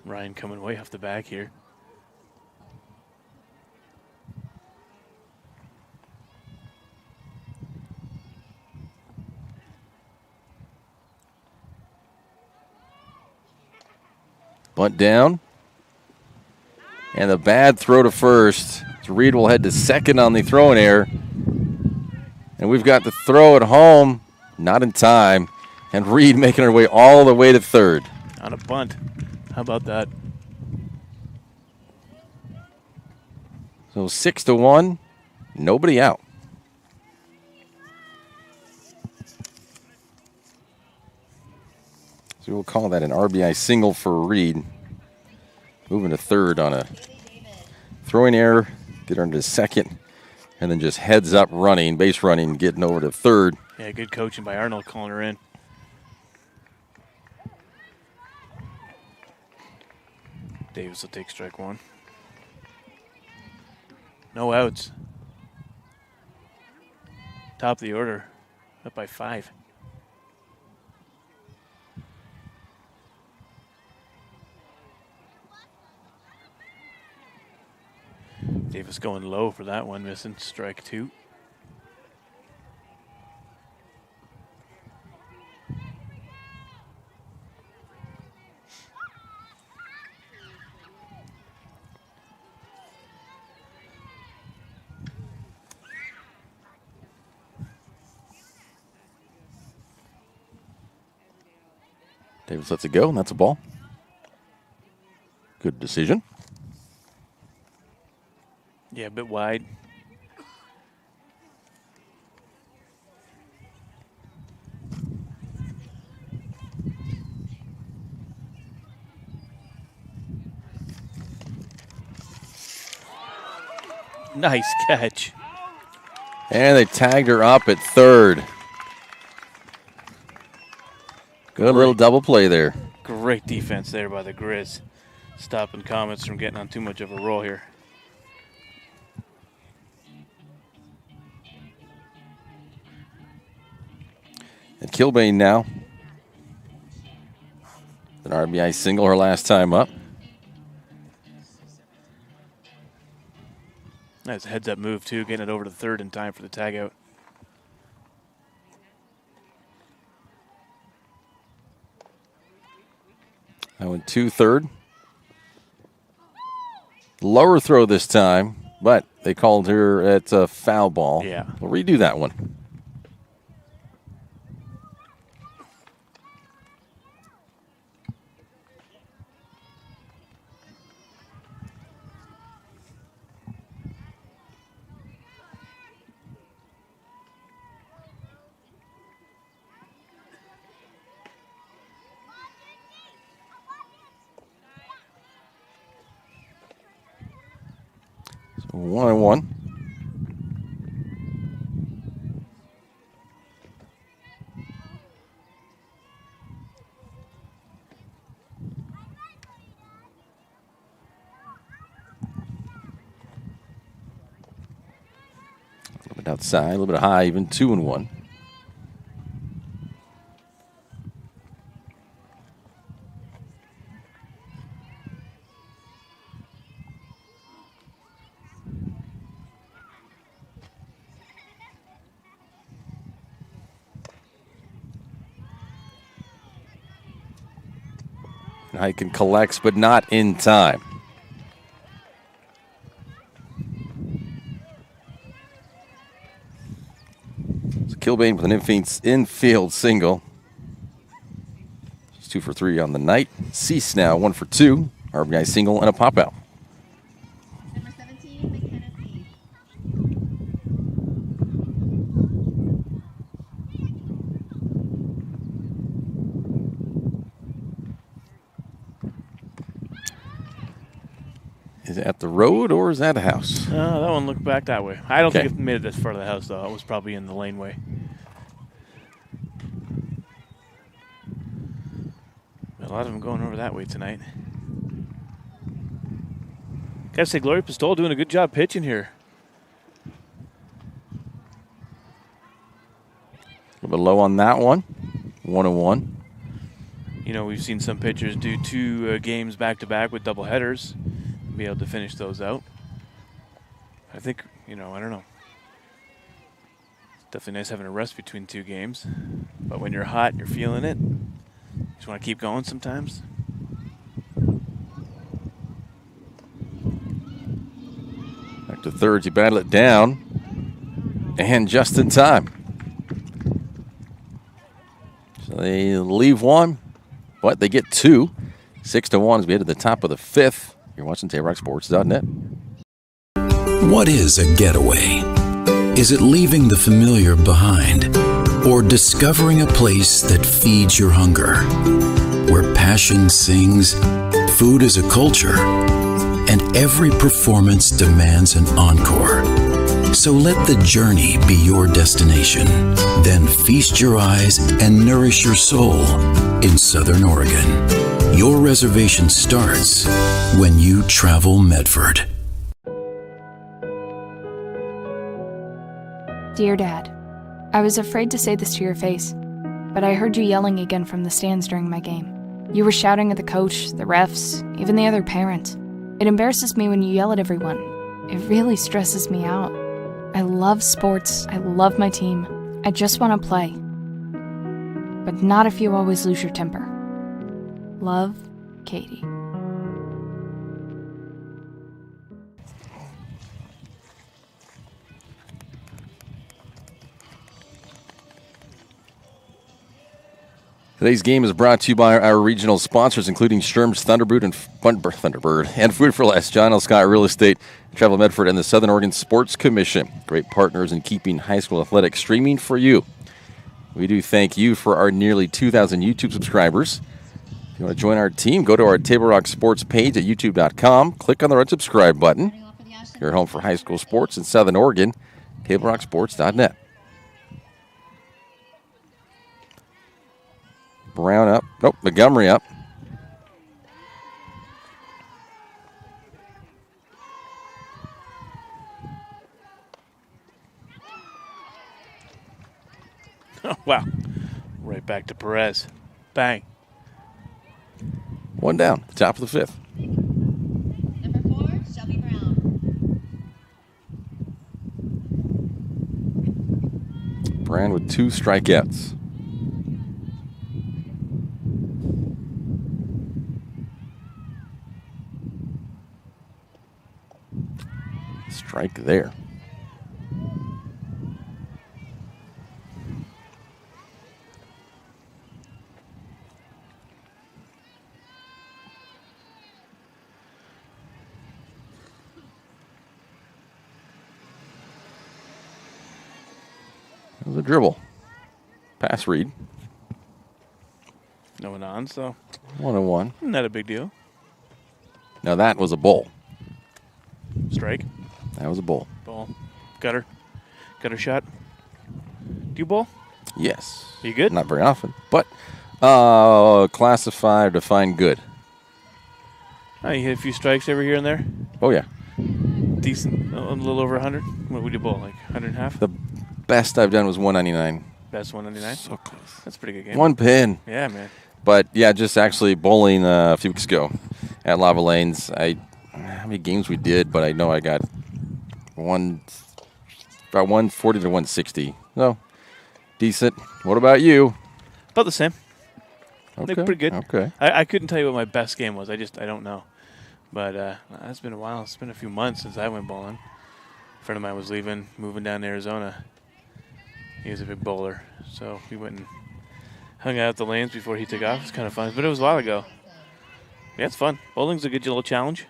Ryan coming way off the back here.
Bunt down. And the bad throw to first. So Reed will head to second on the throwing error. And we've got the throw at home. Not in time. And Reed making her way all the way to third.
On a bunt. How about that?
So 6-1. Nobody out. So we'll call that an RBI single for Reed. Moving to third on a throwing error. Get her into second. And then just heads up running, base running, getting over to third.
Yeah, good coaching by Arnold calling her in. Davis will take strike 1. No outs. Top of the order. Up by 5. Davis going low for that one, missing strike 2.
Davis lets it go, and that's a ball. Good decision.
Yeah, a bit wide. Nice catch.
And they tagged her up at third. Good little double play there.
Great defense there by the Grizz. Stopping Comets from getting on too much of a roll here.
And Kilbane now. An RBI single her last time up.
Nice heads-up move, too, getting it over to third in time for the tag out.
I went 2-3. Lower throw this time, but they called her at a foul ball.
Yeah.
We'll redo that one. So 1-1. A little bit outside, a little bit high, even 2-1. Hyken collects, but not in time. So Kilbane with an infield single. It's 2 for 3 on the night. Cease now 1 for 2. RBI single and a pop out.
Number 17, McKenna Cease.
Is it at the road or is that a house?
That one looked back that way. I don't
Okay.
think it made it this far to the house, though. It was probably in the laneway. A lot of them going over that way tonight. Gotta say, Gloria Pistol doing a good job pitching here.
A little bit low on that one. 1-1.
You know, we've seen some pitchers do 2 games back-to-back with double headers, be able to finish those out. I think, I don't know. It's definitely nice having a rest between 2 games. But when you're hot and you're feeling it, you just want to keep going sometimes.
Back to third, you battle it down. And just in time. So they leave one, but they get 2. 6-1 as we head to the top of the 5th. You're watching TableRockSports.net.
What is a getaway? Is it leaving the familiar behind? Or discovering a place that feeds your hunger? Where passion sings, food is a culture, and every performance demands an encore. So let the journey be your destination. Then feast your eyes and nourish your soul in Southern Oregon. Your reservation starts when you travel Medford.
Dear Dad, I was afraid to say this to your face, but I heard you yelling again from the stands during my game. You were shouting at the coach, the refs, even the other parents. It embarrasses me when you yell at everyone. It really stresses me out. I love sports. I love my team. I just want to play. But not if you always lose your temper. Love, Katie.
Today's game is brought to you by our regional sponsors, including Sturm's Thunderbird and Food for Less, John L. Scott Real Estate, Travel Medford, and the Southern Oregon Sports Commission. Great partners in keeping high school athletics streaming for you. We do thank you for our nearly 2,000 YouTube subscribers. If you want to join our team, go to our Table Rock Sports page at youtube.com. Click on the red subscribe button. Your home for high school sports in Southern Oregon, TableRockSports.net. Brown up. Nope, Montgomery up.
Oh, wow. Right back to Perez. Bang.
One down, top of the 5th.
Number 4, Shelby Brown.
Brand with 2 strikeouts. Strike there. It was a dribble. Pass read.
No one on, so
1-1.
not a big deal.
Now that was a bull.
Strike.
That was a bull.
Ball. Gutter shot. Do you bowl?
Yes.
You good?
Not very often, but classified or defined good.
Oh, you hit a few strikes every here and there?
Oh, yeah.
Decent. A little over 100? What would you bowl, like 100 and a half?
The best I've done was 199.
Best 199?
So close.
That's a pretty good game.
One pin.
Yeah, man.
But, yeah, just actually bowling a few weeks ago at Lava Lanes. How many games we did, but I know I got about 140 to 160. So, decent. What about you?
About the same.
Okay.
They're pretty good.
Okay.
I couldn't tell you what my best game was. I don't know. But it's been a while. It's been a few months since I went bowling. A friend of mine was moving down to Arizona. He was a big bowler. So we went and hung out at the lanes before he took off. It was kind of fun. But it was a while ago. Yeah, it's fun. Bowling's a good little challenge.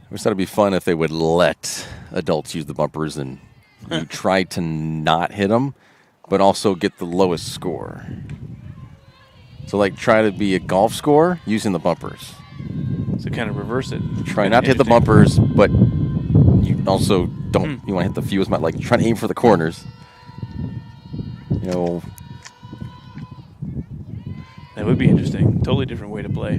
I just thought it'd be fun if they would let adults use the bumpers and you try to not hit them, but also get the lowest score. So, like, try to be a golf score using the bumpers.
So kind of reverse it.
Try not to hit the bumpers, but you also don't. You want to hit the fewest amount. Like, try to aim for the corners. You know.
That would be interesting. Totally different way to play.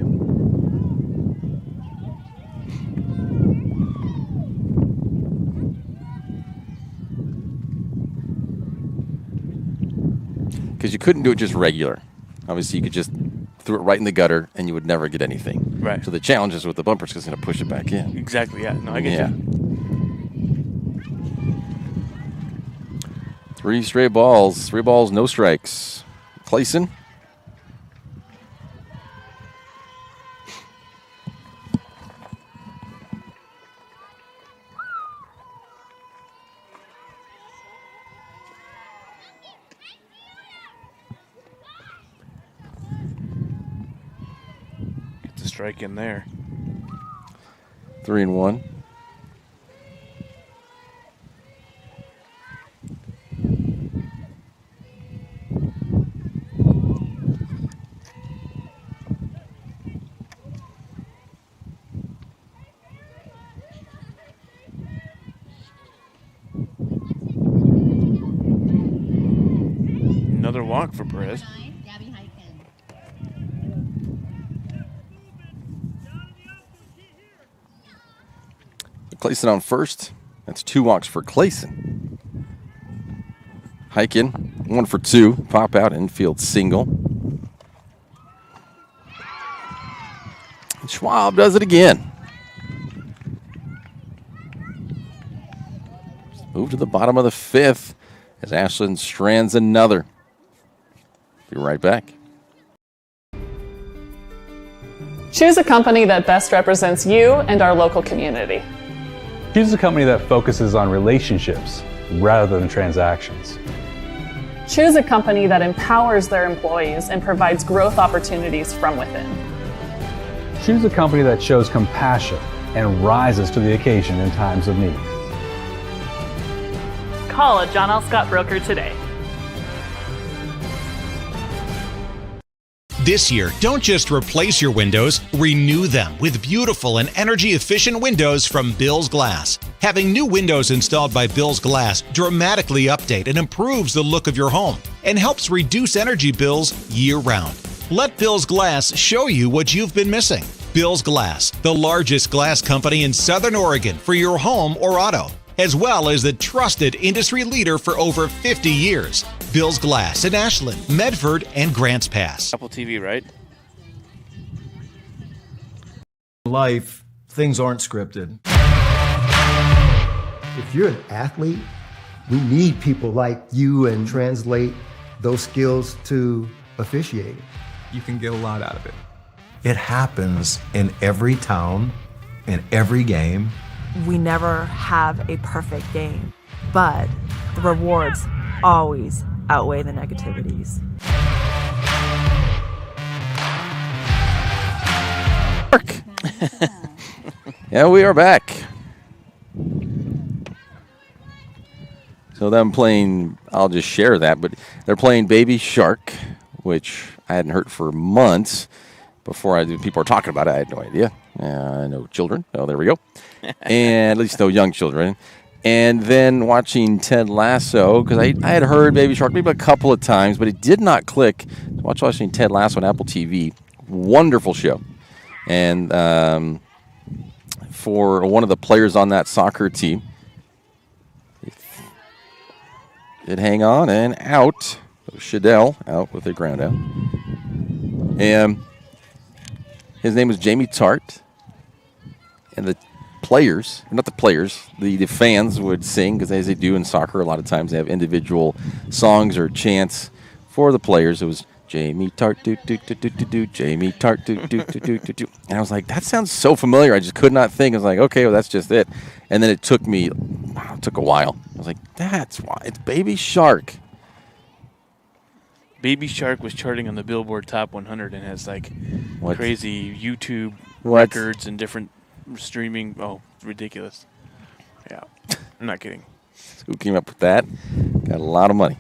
Because you couldn't do it just regular. Obviously, you could just throw it right in the gutter, and you would never get anything.
Right.
So the challenge is with the bumpers because it's going to push it back in.
Exactly, yeah. No, I get you.
3 straight balls. 3 balls, no strikes. Clayson.
Gets a strike in there.
3-1.
Another walk for Perez.
Clayson on first. That's 2 walks for Clayson. Hiking, 1 for 2. Pop out, infield single. And Schwab does it again. Move to the bottom of the 5th as Ashland strands another. Be right back.
Choose a company that best represents you and our local community.
Choose a company that focuses on relationships rather than transactions.
Choose a company that empowers their employees and provides growth opportunities from within.
Choose a company that shows compassion and rises to the occasion in times of need.
Call a John L. Scott broker today.
This year, don't just replace your windows, renew them with beautiful and energy-efficient windows from Bill's Glass. Having new windows installed by Bill's Glass dramatically update and improves the look of your home and helps reduce energy bills year-round. Let Bill's Glass show you what you've been missing. Bill's Glass, the largest glass company in Southern Oregon for your home or auto, as well as the trusted industry leader for over 50 years. Bill's Glass in Ashland, Medford, and Grants Pass.
Apple TV, right?
In life, things aren't scripted.
If you're an athlete, we need people like you and translate those skills to officiating.
You can get a lot out of it.
It happens in every town, in every game.
We never have a perfect game, but the rewards always outweigh the negativities.
Yeah, we are back. So them playing, I'll just share that, but they're playing Baby Shark, which I hadn't heard for months. Before I did, people were talking about it. I had no idea. I know children. Oh, there we go. And at least no young children. And then watching Ted Lasso, because I had heard Baby Shark maybe a couple of times, but it did not click. Watching Ted Lasso on Apple TV. Wonderful show. And for one of the players on that soccer team, did hang on and out. Shadell out with a ground out. And his name was Jamie Tart. And the players, not the players, the fans would sing, because as they do in soccer, a lot of times they have individual songs or chants for the players. It was Jamie Tart, do, do, do, do, do, do, Jamie Tart, do, do, do, do, do, do. And I was like, that sounds so familiar. I just could not think. I was like, okay, well, that's just it. And then it took a while. I was like, that's why. It's Baby Shark.
Baby Shark was charting on the Billboard Top 100 and has like crazy YouTube records and different streaming. Oh, it's ridiculous. Yeah, I'm not kidding.
Who came up with that? Got a lot of money.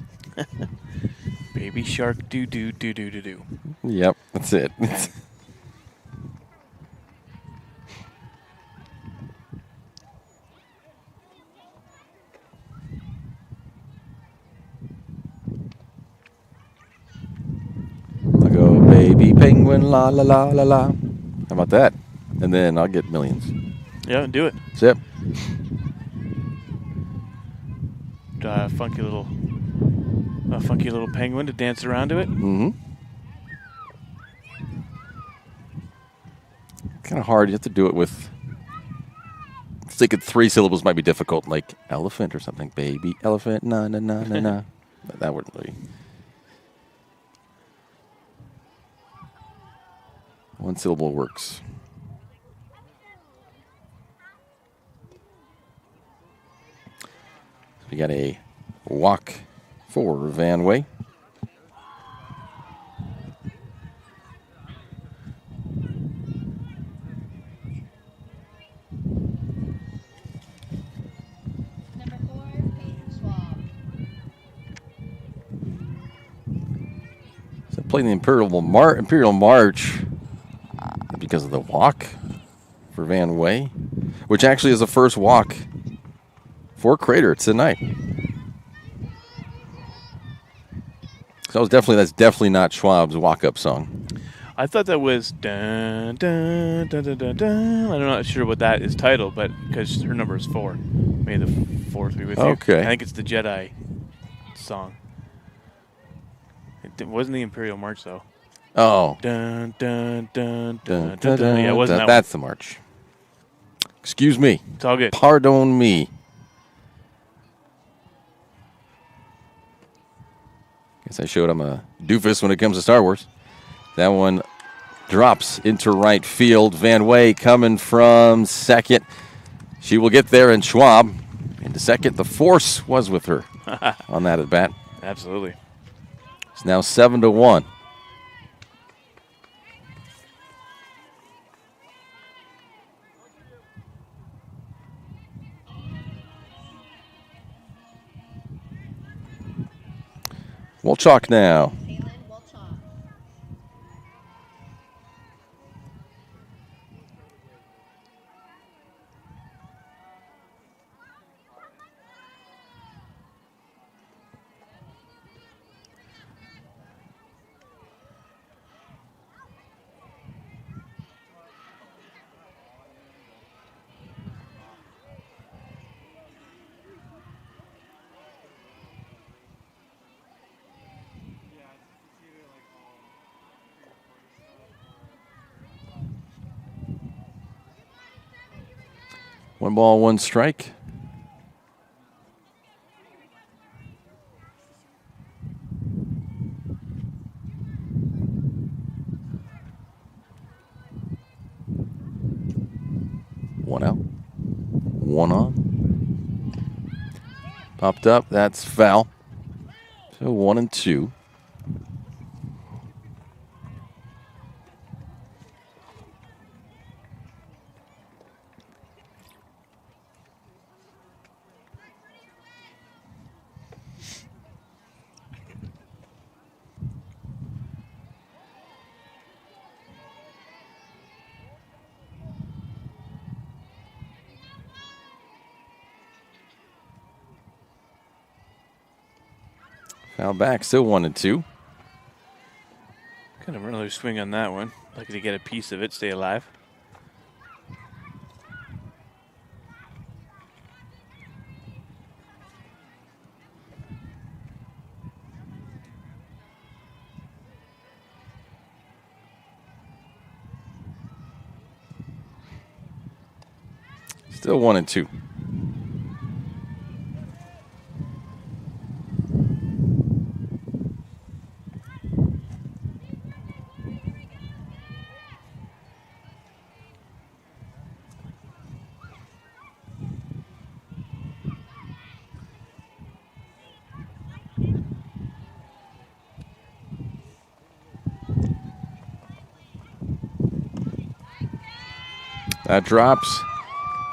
Baby shark do do do do do do.
Yep, that's it. I'll go, baby penguin, la la la la la. How about that? And then I'll get millions.
Yeah, do it.
That's it.
Funky little penguin to dance around to it.
Mm-hmm. Kind of hard. You have to do it with. Thinking 3 syllables might be difficult, like elephant or something. Baby elephant, na na na na na. But that wouldn't really. 1 syllable works. We got a walk for Van Way. So playing the Imperial March because of the walk for Van Way, which actually is the first walk for Crater tonight. So that's definitely not Schwab's walk-up song.
I thought that was dun dun dun dun dun dun. I'm not sure what that is titled, but because her number is 4. May the 4th be with you.
Okay.
I think it's the Jedi song. It wasn't the Imperial March though.
Oh.
Dun dun dun
Dun,
dun dun.
dun,
Yeah, it wasn't that.
that's the march. Excuse me.
It's all good.
Pardon me. Guess I showed him a doofus when it comes to Star Wars. That one drops into right field. Van Way coming from second. She will get there, and Schwab into second. The force was with her on that at bat.
Absolutely.
It's now 7-1. We'll chalk now. One ball, one strike. One out. One on. Popped up. That's foul. So 1-2. Foul back, still 1-2.
Kind of another swing on that one. Lucky to get a piece of it, stay alive.
Still 1-2. That drops.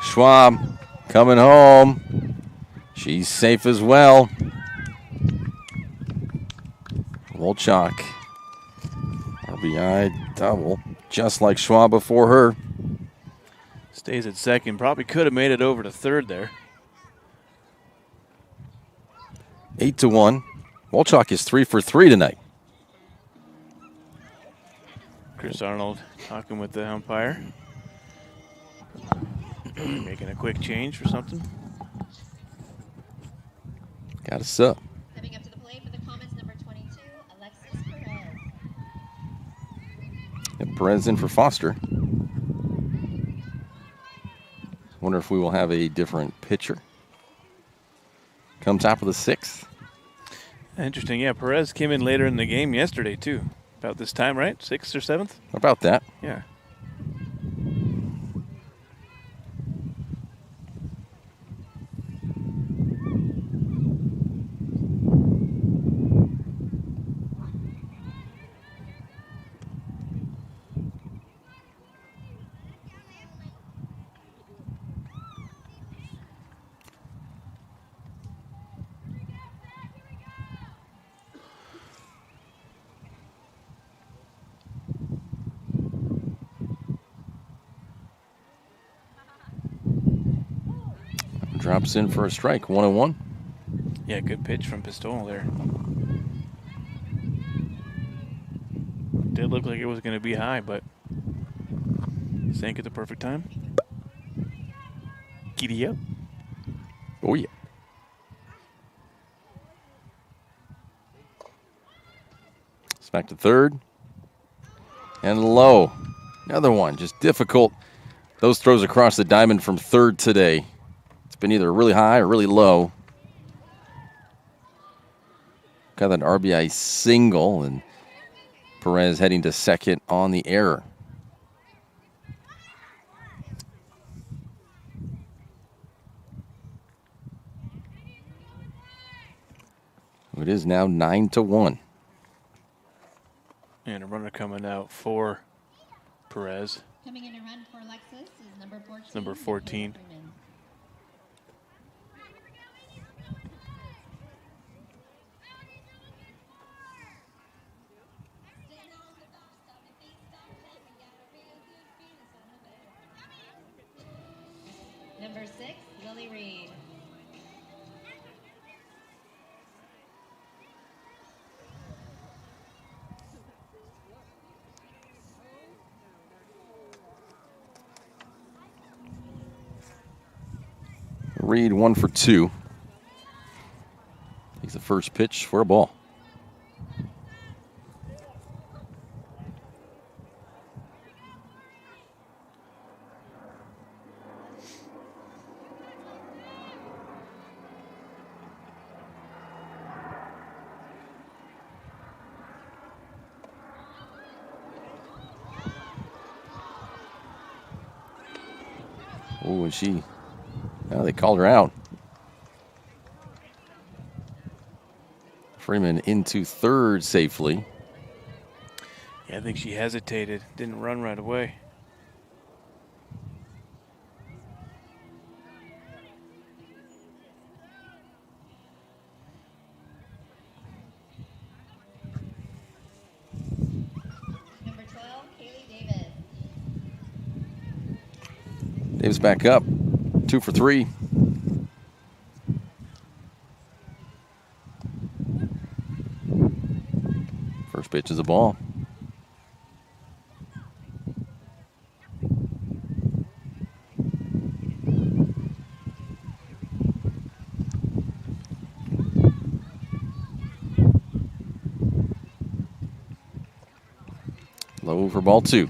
Schwab coming home. She's safe as well. Wolchok. RBI double, just like Schwab before her.
Stays at second. Probably could have made it over to third there.
8-1. Wolchok is 3 for 3 tonight.
Chris Arnold talking with the umpire. Making a quick change for something.
Got a sub.
Coming up to the plate for the Comets, number 22, Alexis Perez.
And Perez in for Foster. Wonder if we will have a different pitcher. Come top of the 6th.
Interesting. Yeah, Perez came in later in the game yesterday, too. About this time, right? 6th or 7th?
About that.
Yeah.
Drops in for a strike, 1-1.
Yeah, good pitch from Pistol there. Did look like it was going to be high, but sank at the perfect time. Giddy up.
Oh, yeah. It's back to third. And low. Another one, just difficult. Those throws across the diamond from third today. It's been either really high or really low. Got an RBI single, and Perez heading to second on the error. It is now 9-1.
And a runner coming out for Perez.
Coming in to run for Alexis is number 14.
Number 14.
Number 6, Lily Reed.
Reed 1 for 2. He's the first pitch for a ball. Oh, and she... Oh, they called her out. Freeman into third safely.
Yeah, I think she hesitated. Didn't run right away.
Number 12, Kaylee Davis.
Davis back up. 2 for 3. First pitch is a ball. Low for ball 2.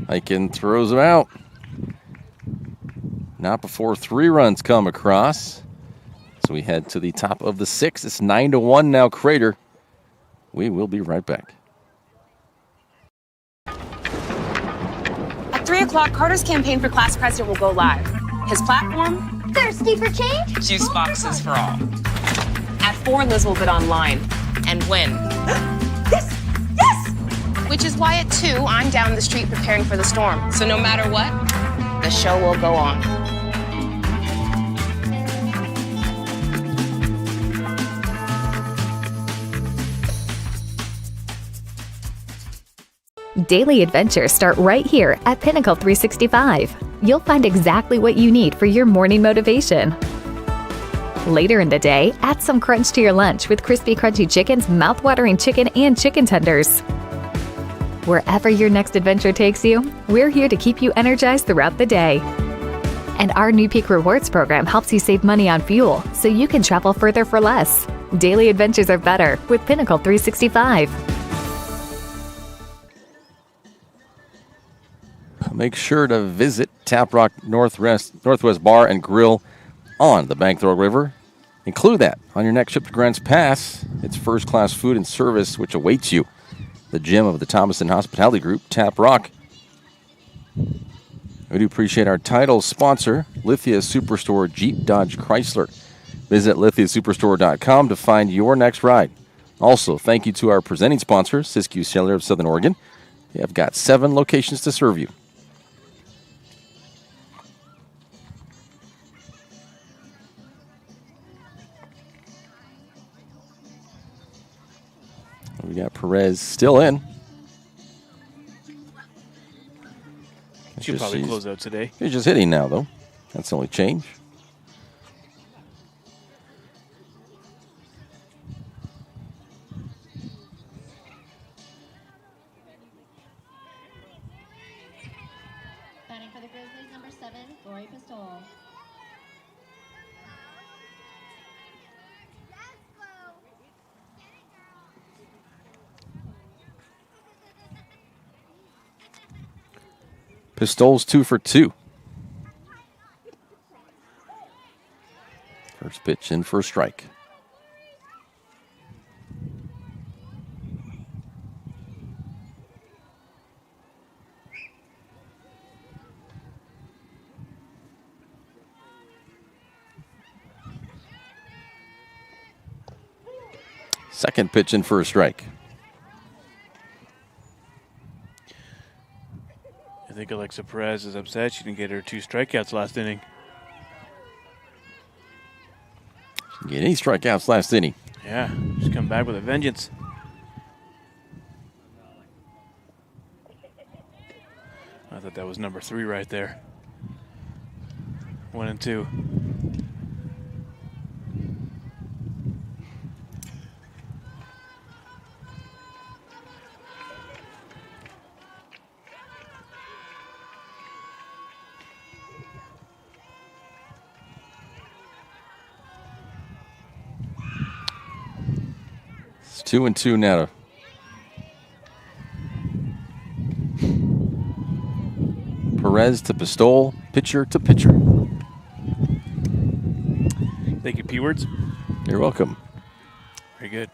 Aiken throws him out. Not before 3 runs come across. So we head to the top of the 6th. It's 9-1 now, Crater. We will be right back.
At 3 o'clock, Carter's campaign for class president will go live. His platform,
Thirsty for change?
Juice boxes for all. At 4, Liz will bid online and win.
Yes! Yes!
Which is why at 2, I'm down the street preparing for the storm. So no matter what, the show will go on.
Daily adventures start right here at Pinnacle 365. You'll find exactly what you need for your morning motivation. Later in the day, add some crunch to your lunch with crispy, crunchy chicken's mouth-watering chicken and chicken tenders. Wherever your next adventure takes you, we're here to keep you energized throughout the day. And our new Peak Rewards program helps you save money on fuel so you can travel further for less. Daily adventures are better with Pinnacle 365.
Make sure to visit Tap Rock Northwest Bar and Grill on the Bankthorpe River. Include that on your next trip to Grants Pass. It's first-class food and service which awaits you. The gem of the Thomason Hospitality Group, Tap Rock. We do appreciate our title sponsor, Lithia Superstore Jeep Dodge Chrysler. Visit lithiasuperstore.com to find your next ride. Also, thank you to our presenting sponsor, Siskiyou Cellular of Southern Oregon. They have got 7 locations to serve you. We got Perez still in.
She'll probably close out today.
He's just hitting now, though. That's the only change.
Batting for the Grizzlies, number 7, Lori Pistol.
Pistols 2 for 2. First pitch in for a strike. Second pitch in for a strike.
I think Alexa Perez is upset she didn't get her 2 strikeouts last inning.
She didn't get any strikeouts last inning.
Yeah, she's come back with a vengeance. I thought that was number 3 right there. 1 and 2.
It's 2 and 2 now. Perez to Pistol, pitcher to pitcher.
Thank you, P-Words.
You're welcome.
Very good.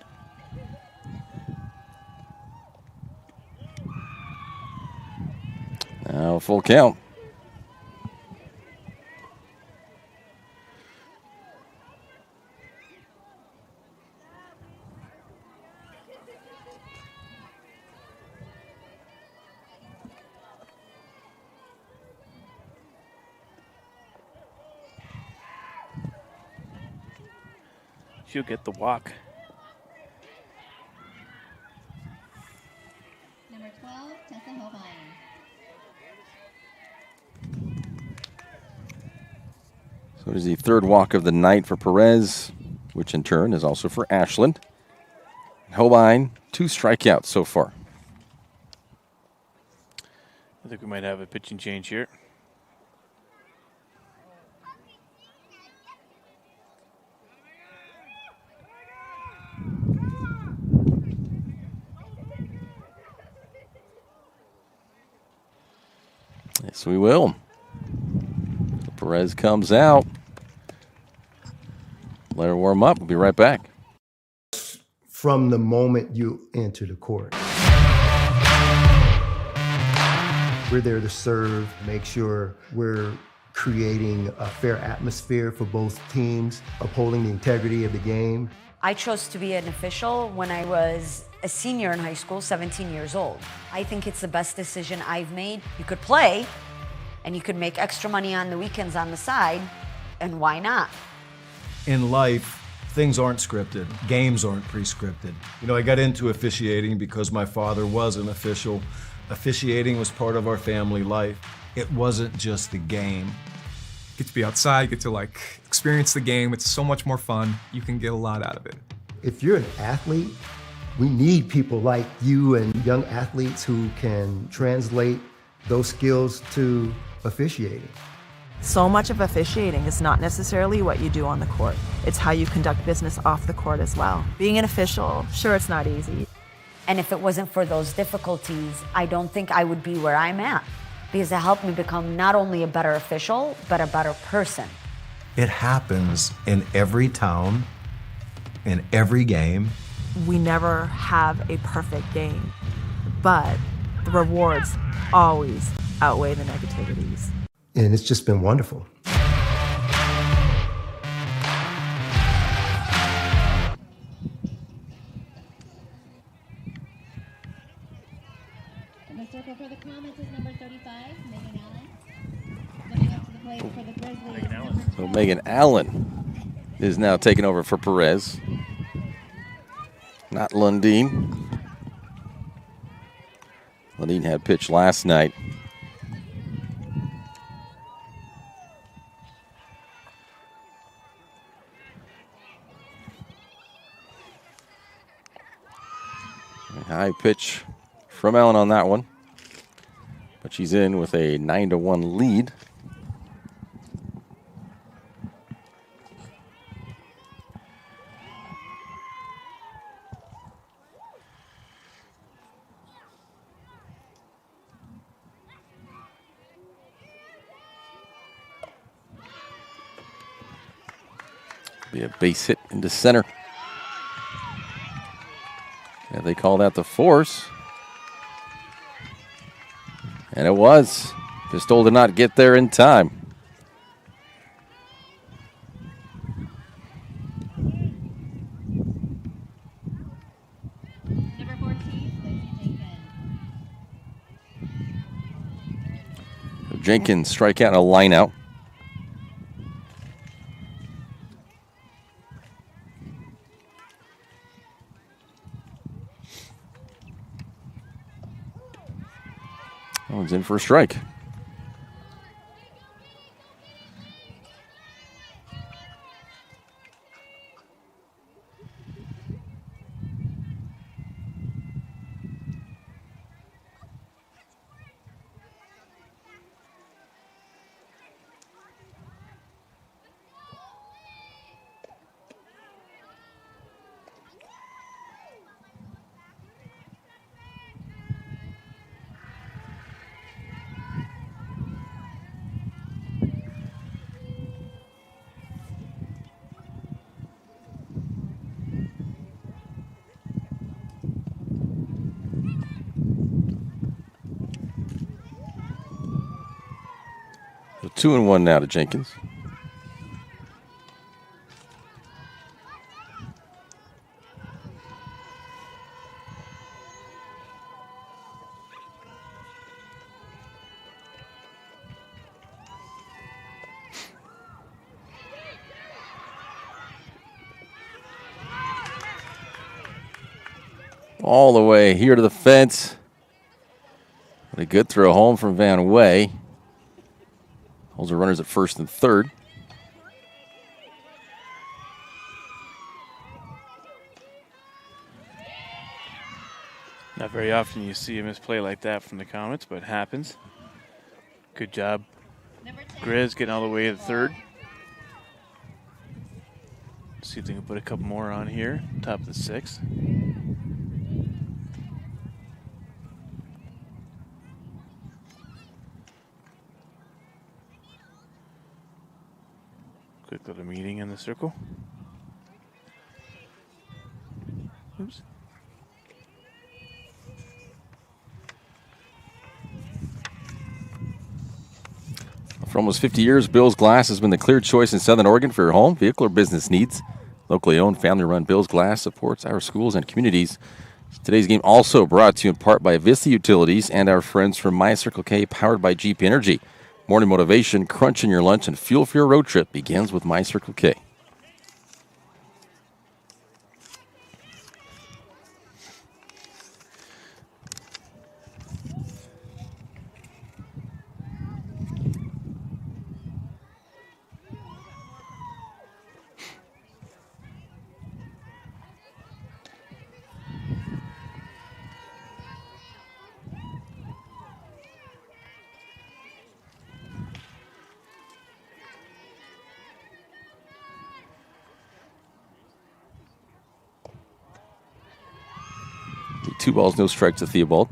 Now full count.
She'll get the walk.
Number 12, Tessa Hovind.
So it is the 3rd walk of the night for Perez, which in turn is also for Ashland. Hovind, 2 strikeouts so far.
I think we might have a pitching change here.
Yes, we will. So Perez comes out. Let her warm up. We'll be right back.
From the moment you enter the court, we're there to serve, make sure we're creating a fair atmosphere for both teams, upholding the integrity of the game.
I chose to be an official when I was a senior in high school, 17 years old. I think it's the best decision I've made. You could play, and you could make extra money on the weekends on the side, and why not?
In life, things aren't scripted. Games aren't pre-scripted. You know, I got into officiating because my father was an official. Officiating was part of our family life. It wasn't just the game.
Get to be outside, get to like experience the game. It's so much more fun. You can get a lot out of it.
If you're an athlete, we need people like you and young athletes who can translate those skills to officiating.
So much of officiating is not necessarily what you do on the court. It's how you conduct business off the court as well. Being an official, sure, it's not easy.
And if it wasn't for those difficulties, I don't think I would be where I'm at, because it helped me become not only a better official, but a better person.
It happens in every town, in every game.
We never have a perfect game, but the rewards always outweigh the negativities.
And it's just been wonderful.
In the circle for the Comets is number 35, Megan Allen. Looking up to the plate for the Grizzlies.
So Megan Allen is now taking over for Perez. Not Lundeen. Lundeen had pitch last night. High pitch from Allen on that one. But she's in with a 9-1 lead. Be a base hit into center. Yeah, they call that the force. And it was. Pistol did not get there in time.
Number 14,
Jenkins strike out and a line out. That one's in for a strike. So 2-1 now to Jenkins. All the way here to the fence. What a good throw home from Van Way. Holds the runners at first and third.
Not very often you see a misplay like that from the Comets, but it happens. Good job, Grizz, getting all the way to the third. See if they can put a couple more on here. Top of the sixth. Quick little meeting in the circle. Oops.
For almost 50 years, Bill's Glass has been the clear choice in Southern Oregon for your home, vehicle, or business needs. Locally owned, family-run Bill's Glass supports our schools and communities. Today's game also brought to you in part by Vista Utilities and our friends from My Circle K, powered by Jeep Energy. Morning motivation, crunch in your lunch, and fuel for your road trip begins with My Circle K. Two balls, no strikes to Theobald.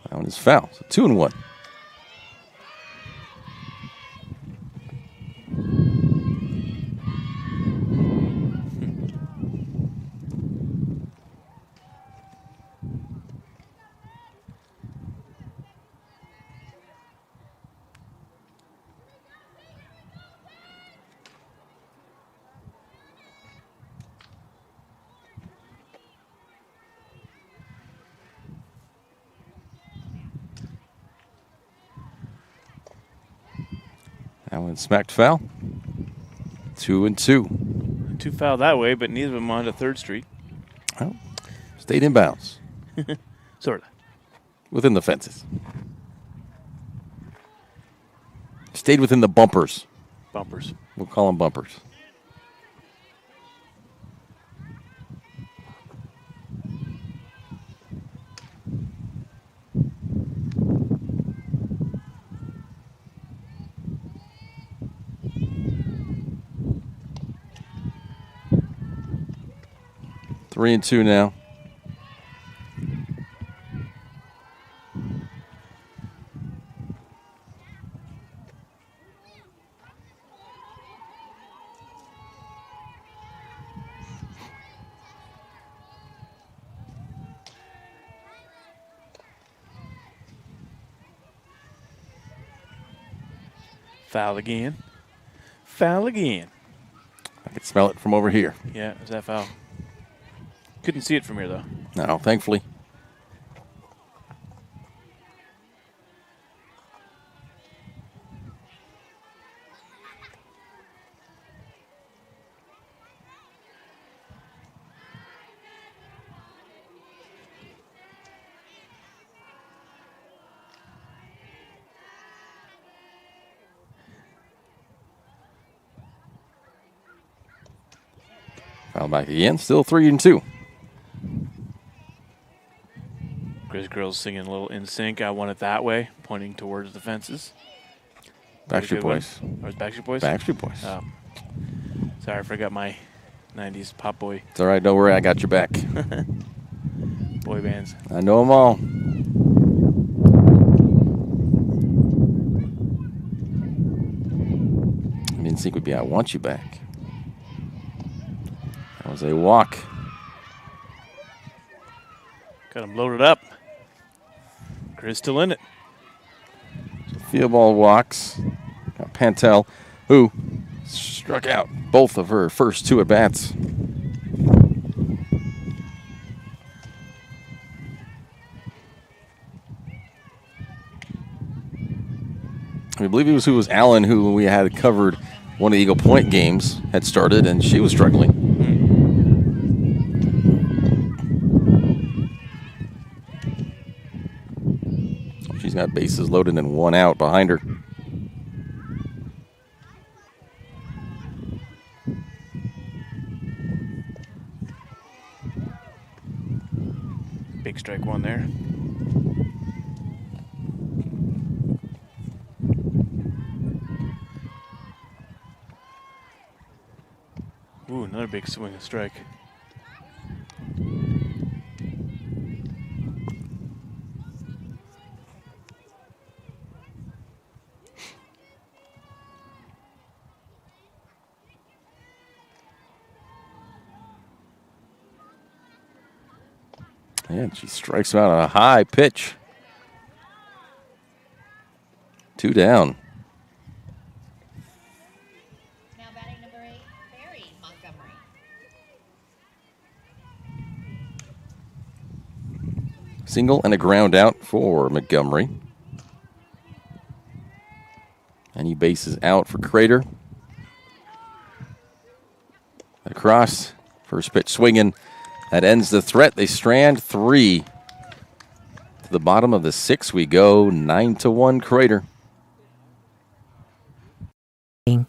That one is foul. So 2-1. That one smacked foul. 2-2.
2 foul that way, but neither of them on to 3rd Street.
Oh, stayed in bounds.
Sort of.
Within the fences. Stayed within the bumpers.
Bumpers.
We'll call them bumpers. Three and two now.
Foul again. Foul again.
I could smell it from over here.
Yeah, is that foul? Couldn't see it from here, though.
No, thankfully. Foul back again. Still 3-2.
Grizz Girls singing a little in sync. I want it that way, pointing towards the fences.
Backstreet Boys.
Or was Backstreet Boys?
Backstreet Boys.
Oh. Sorry, I forgot my 90s pop boy.
It's all right. Don't worry. I got your back.
Boy bands.
I know them all. In sync would be I Want You Back. That was a walk.
Got him loaded up. Grizz still in it.
So Theobald walks. Got Pantel, who struck out both of her first two at-bats. I believe it was Allen, who we had covered one of the Eagle Point games, had started, and she was struggling. She's got bases loaded and one out behind her.
Big strike one there. Ooh, another big swing and strike.
And she strikes him out on a high pitch. 2 down.
Now batting number 8, Barry Montgomery.
Single and a ground out for Montgomery. And he bases out for Crater. Across. First pitch swinging. That ends the threat. They strand 3. To the bottom of the 6th we go. 9-1 Crater.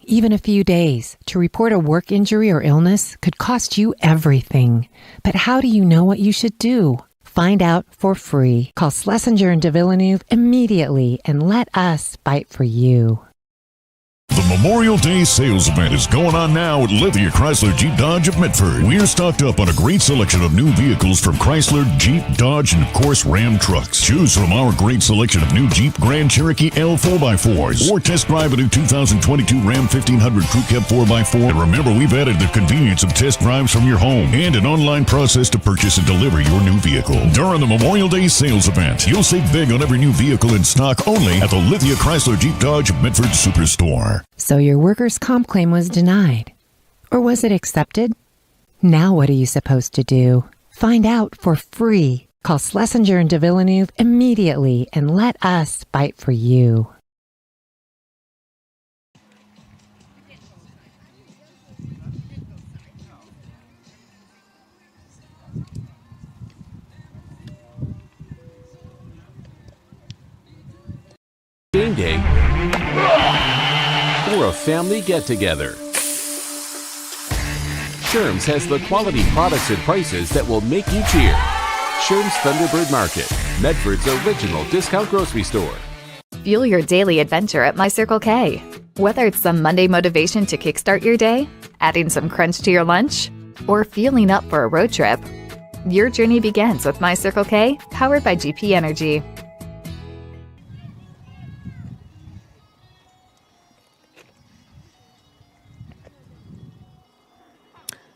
Even a few days to report a work injury or illness could cost you everything. But how do you know what you should do? Find out for free. Call Schlesinger and de Villeneuve immediately and let us fight for you.
The Memorial Day sales event is going on now at Lithia Chrysler Jeep Dodge of Medford. We're stocked up on a great selection of new vehicles from Chrysler, Jeep, Dodge, and of course Ram trucks. Choose from our great selection of new Jeep Grand Cherokee L 4x4s or test drive a new 2022 Ram 1500 Crew Cab 4x4. And remember, we've added the convenience of test drives from your home and an online process to purchase and deliver your new vehicle. During the Memorial Day sales event, you'll save big on every new vehicle in stock only at the Lithia Chrysler Jeep Dodge of Medford Superstore.
So your workers' comp claim was denied. Or was it accepted? Now what are you supposed to do? Find out for free. Call Schlesinger and de Villeneuve immediately and let us fight for you.
Game day or a family get-together. Sherm's has the quality products and prices that will make you cheer. Sherm's Thunderbird Market, Medford's original discount grocery store.
Fuel your daily adventure at My Circle K. Whether it's some Monday motivation to kickstart your day, adding some crunch to your lunch, or fueling up for a road trip, your journey begins with My Circle K, powered by GP Energy.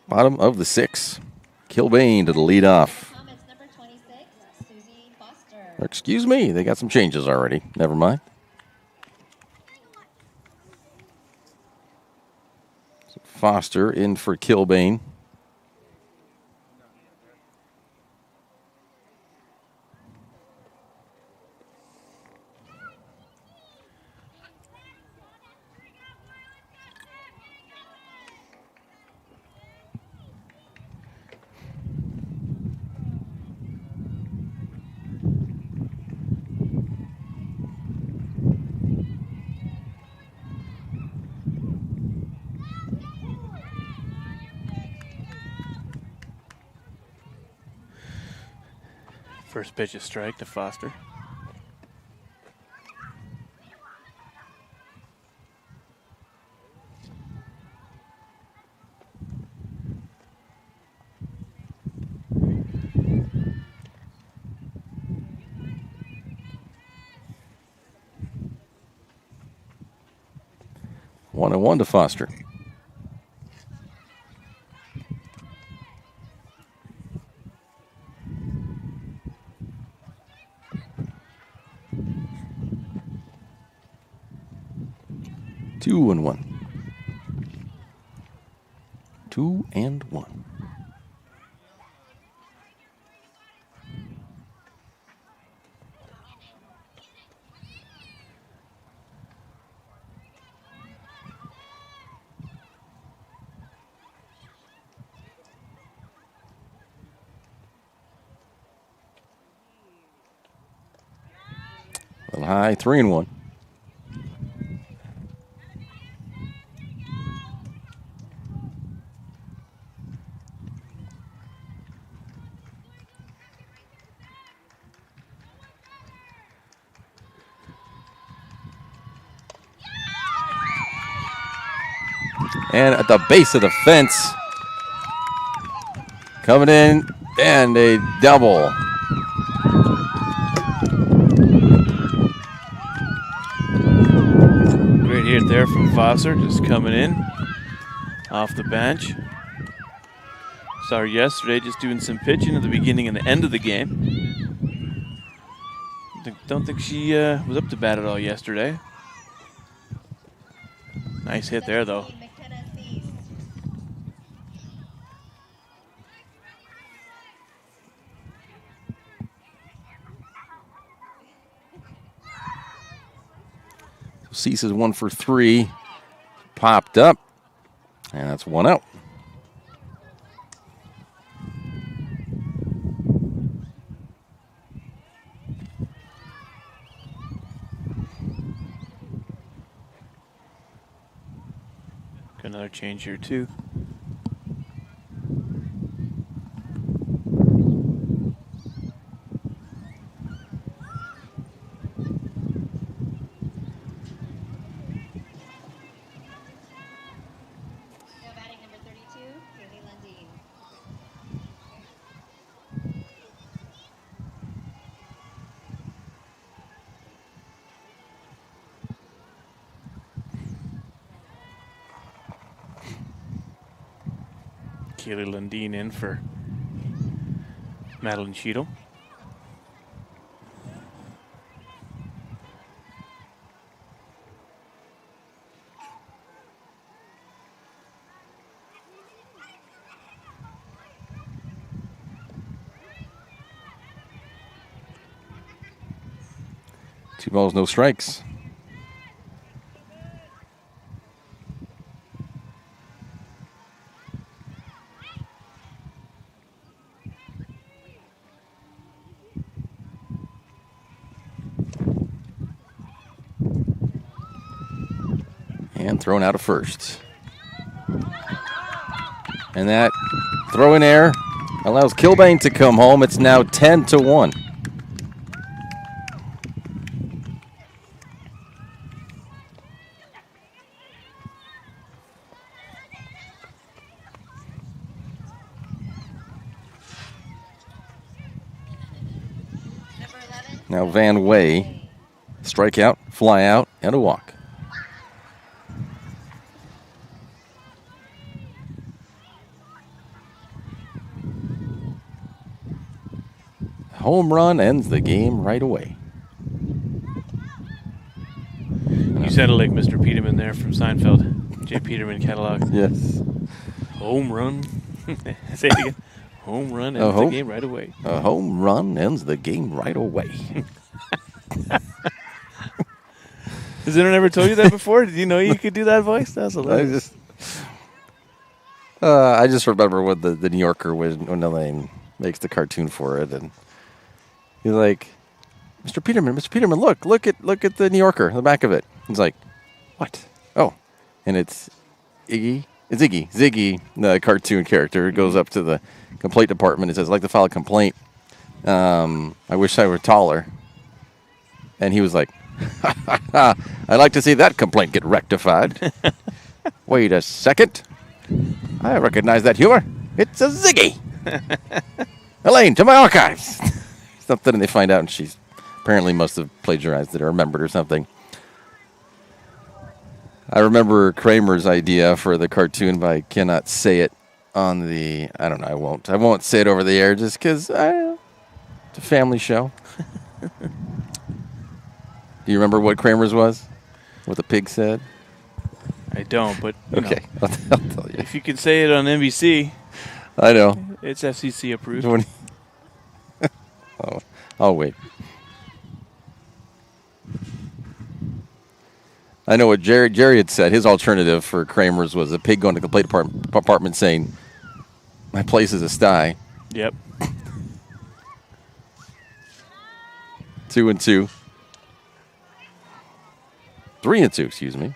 Bottom of the 6th. Kilbane to the leadoff. Excuse me, they got some changes already. Never mind. So Foster in for Kilbane.
First pitch is strike to Foster.
One and one to Foster. Two and one. 2 and 1. A little high, 3 and 1. And at the base of the fence, coming in, and a double.
Great hit there from Foster, just coming in off the bench. Saw her yesterday just doing some pitching at the beginning and the end of the game. Don't think she was up to bat at all yesterday. Nice hit there, though.
Cease is 1 for 3. Popped up. And that's 1 out.
Got another change here, too. Kaylee Lundeen in for Madeline Cheadle.
Two balls, no strikes. And thrown out of first. And that throw in air allows Kilbane to come home. It's now 10-1. Now Van Way, strikeout, fly out, and a walk. Home run ends the game right away.
You sounded like Mr. Peterman there from Seinfeld. J. Peterman catalog.
Yes.
Home run. Say it again. Home run ends the game right away.
A home run ends the game right away.
Has anyone ever told you that before? Did you know you could do that voice? That's hilarious.
I just remember when the New Yorker when Elaine makes the cartoon for it, and he's like, Mr. Peterman, look at the New Yorker, the back of it. He's like, what? Oh, and it's Iggy. It's Iggy. Ziggy, the cartoon character, goes up to the complaint department and says, I'd like to file a complaint. I wish I were taller. And he was like, I'd like to see that complaint get rectified. Wait a second. I recognize that humor. It's a Ziggy. Elaine, to my archives. Something, and they find out, and she's apparently must have plagiarized it or remembered or something. I remember Kramer's idea for the cartoon, but I cannot say it on the. I don't know. I won't say it over the air just because it's a family show. Do you remember what Kramer's was? What the pig said?
I don't, but
okay, I'll tell you.
If you can say it on NBC,
I know
it's FCC approved.
I'll wait. I know what Jerry had said. His alternative for Kramer's was a pig going to the complaint department saying, "My place is a sty."
Yep.
2-2. 3-2, excuse me.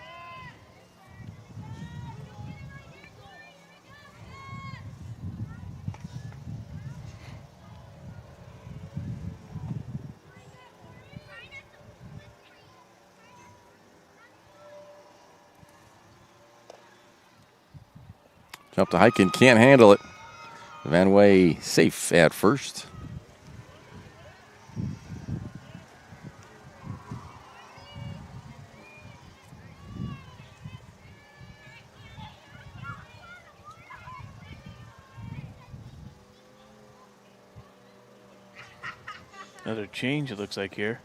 Jump to Hyken, can't handle it. Van Way safe at first.
Another change, it looks like here.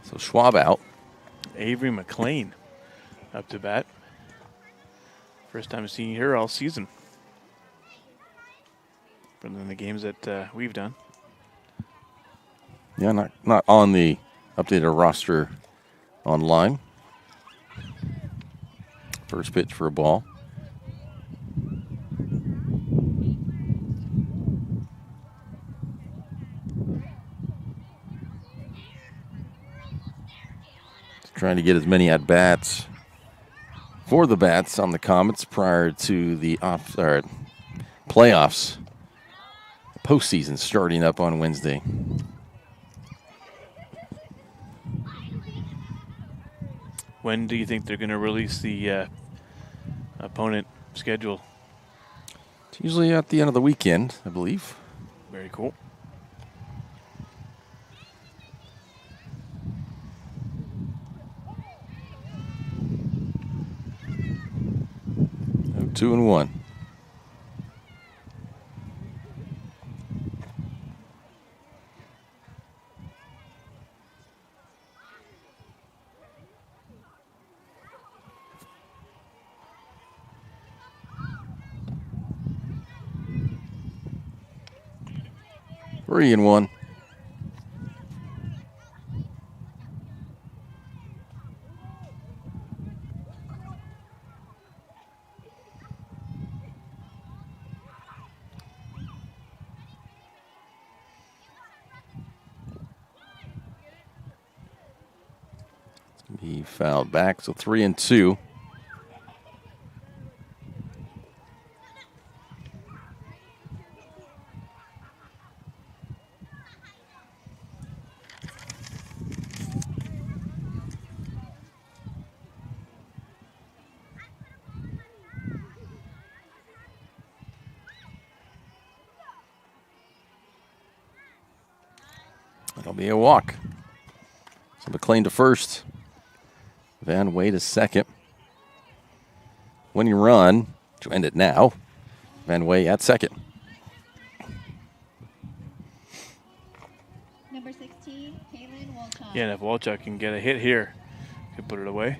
So Schwab out.
Avery McLean up to bat. First time seeing her all season. From the games that we've done.
Yeah, not on the updated roster online. First pitch for a ball. Trying to get as many at-bats for the Bats on the Comets prior to the playoffs. Postseason starting up on Wednesday.
When do you think they're going to release the opponent schedule?
It's usually at the end of the weekend, I believe.
Very cool.
Oh, 2-1. Three and one. He fouled back, so 3-2. That'll be a walk. So McLean to first. Van Way to second. Winning run to end it now. Van Way at second.
Number 16, Kaylin Walchuk.
Yeah, and if Walchuk can get a hit here, could put it away.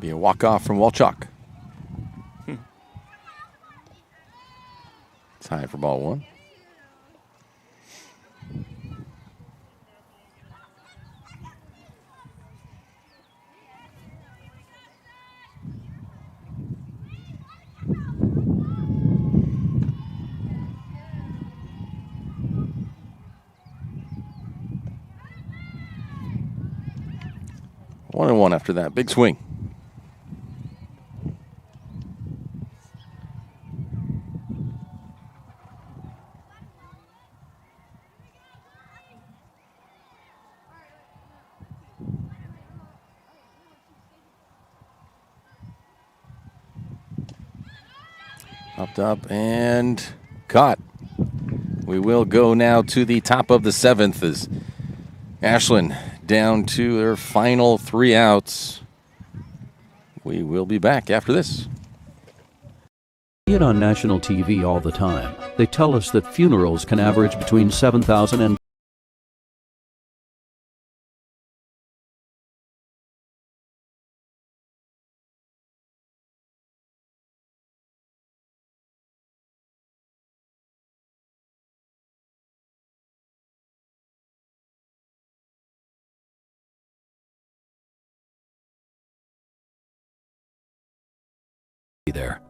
Be a walk-off from Walchuk. It's high for ball one. One and one after that. Big swing. Popped up and caught. We will go now to the top of the seventh as Ashland down to their final 3 outs. We will be back after this.
See it on national TV all the time. They tell us that funerals can average between 7,000 and there.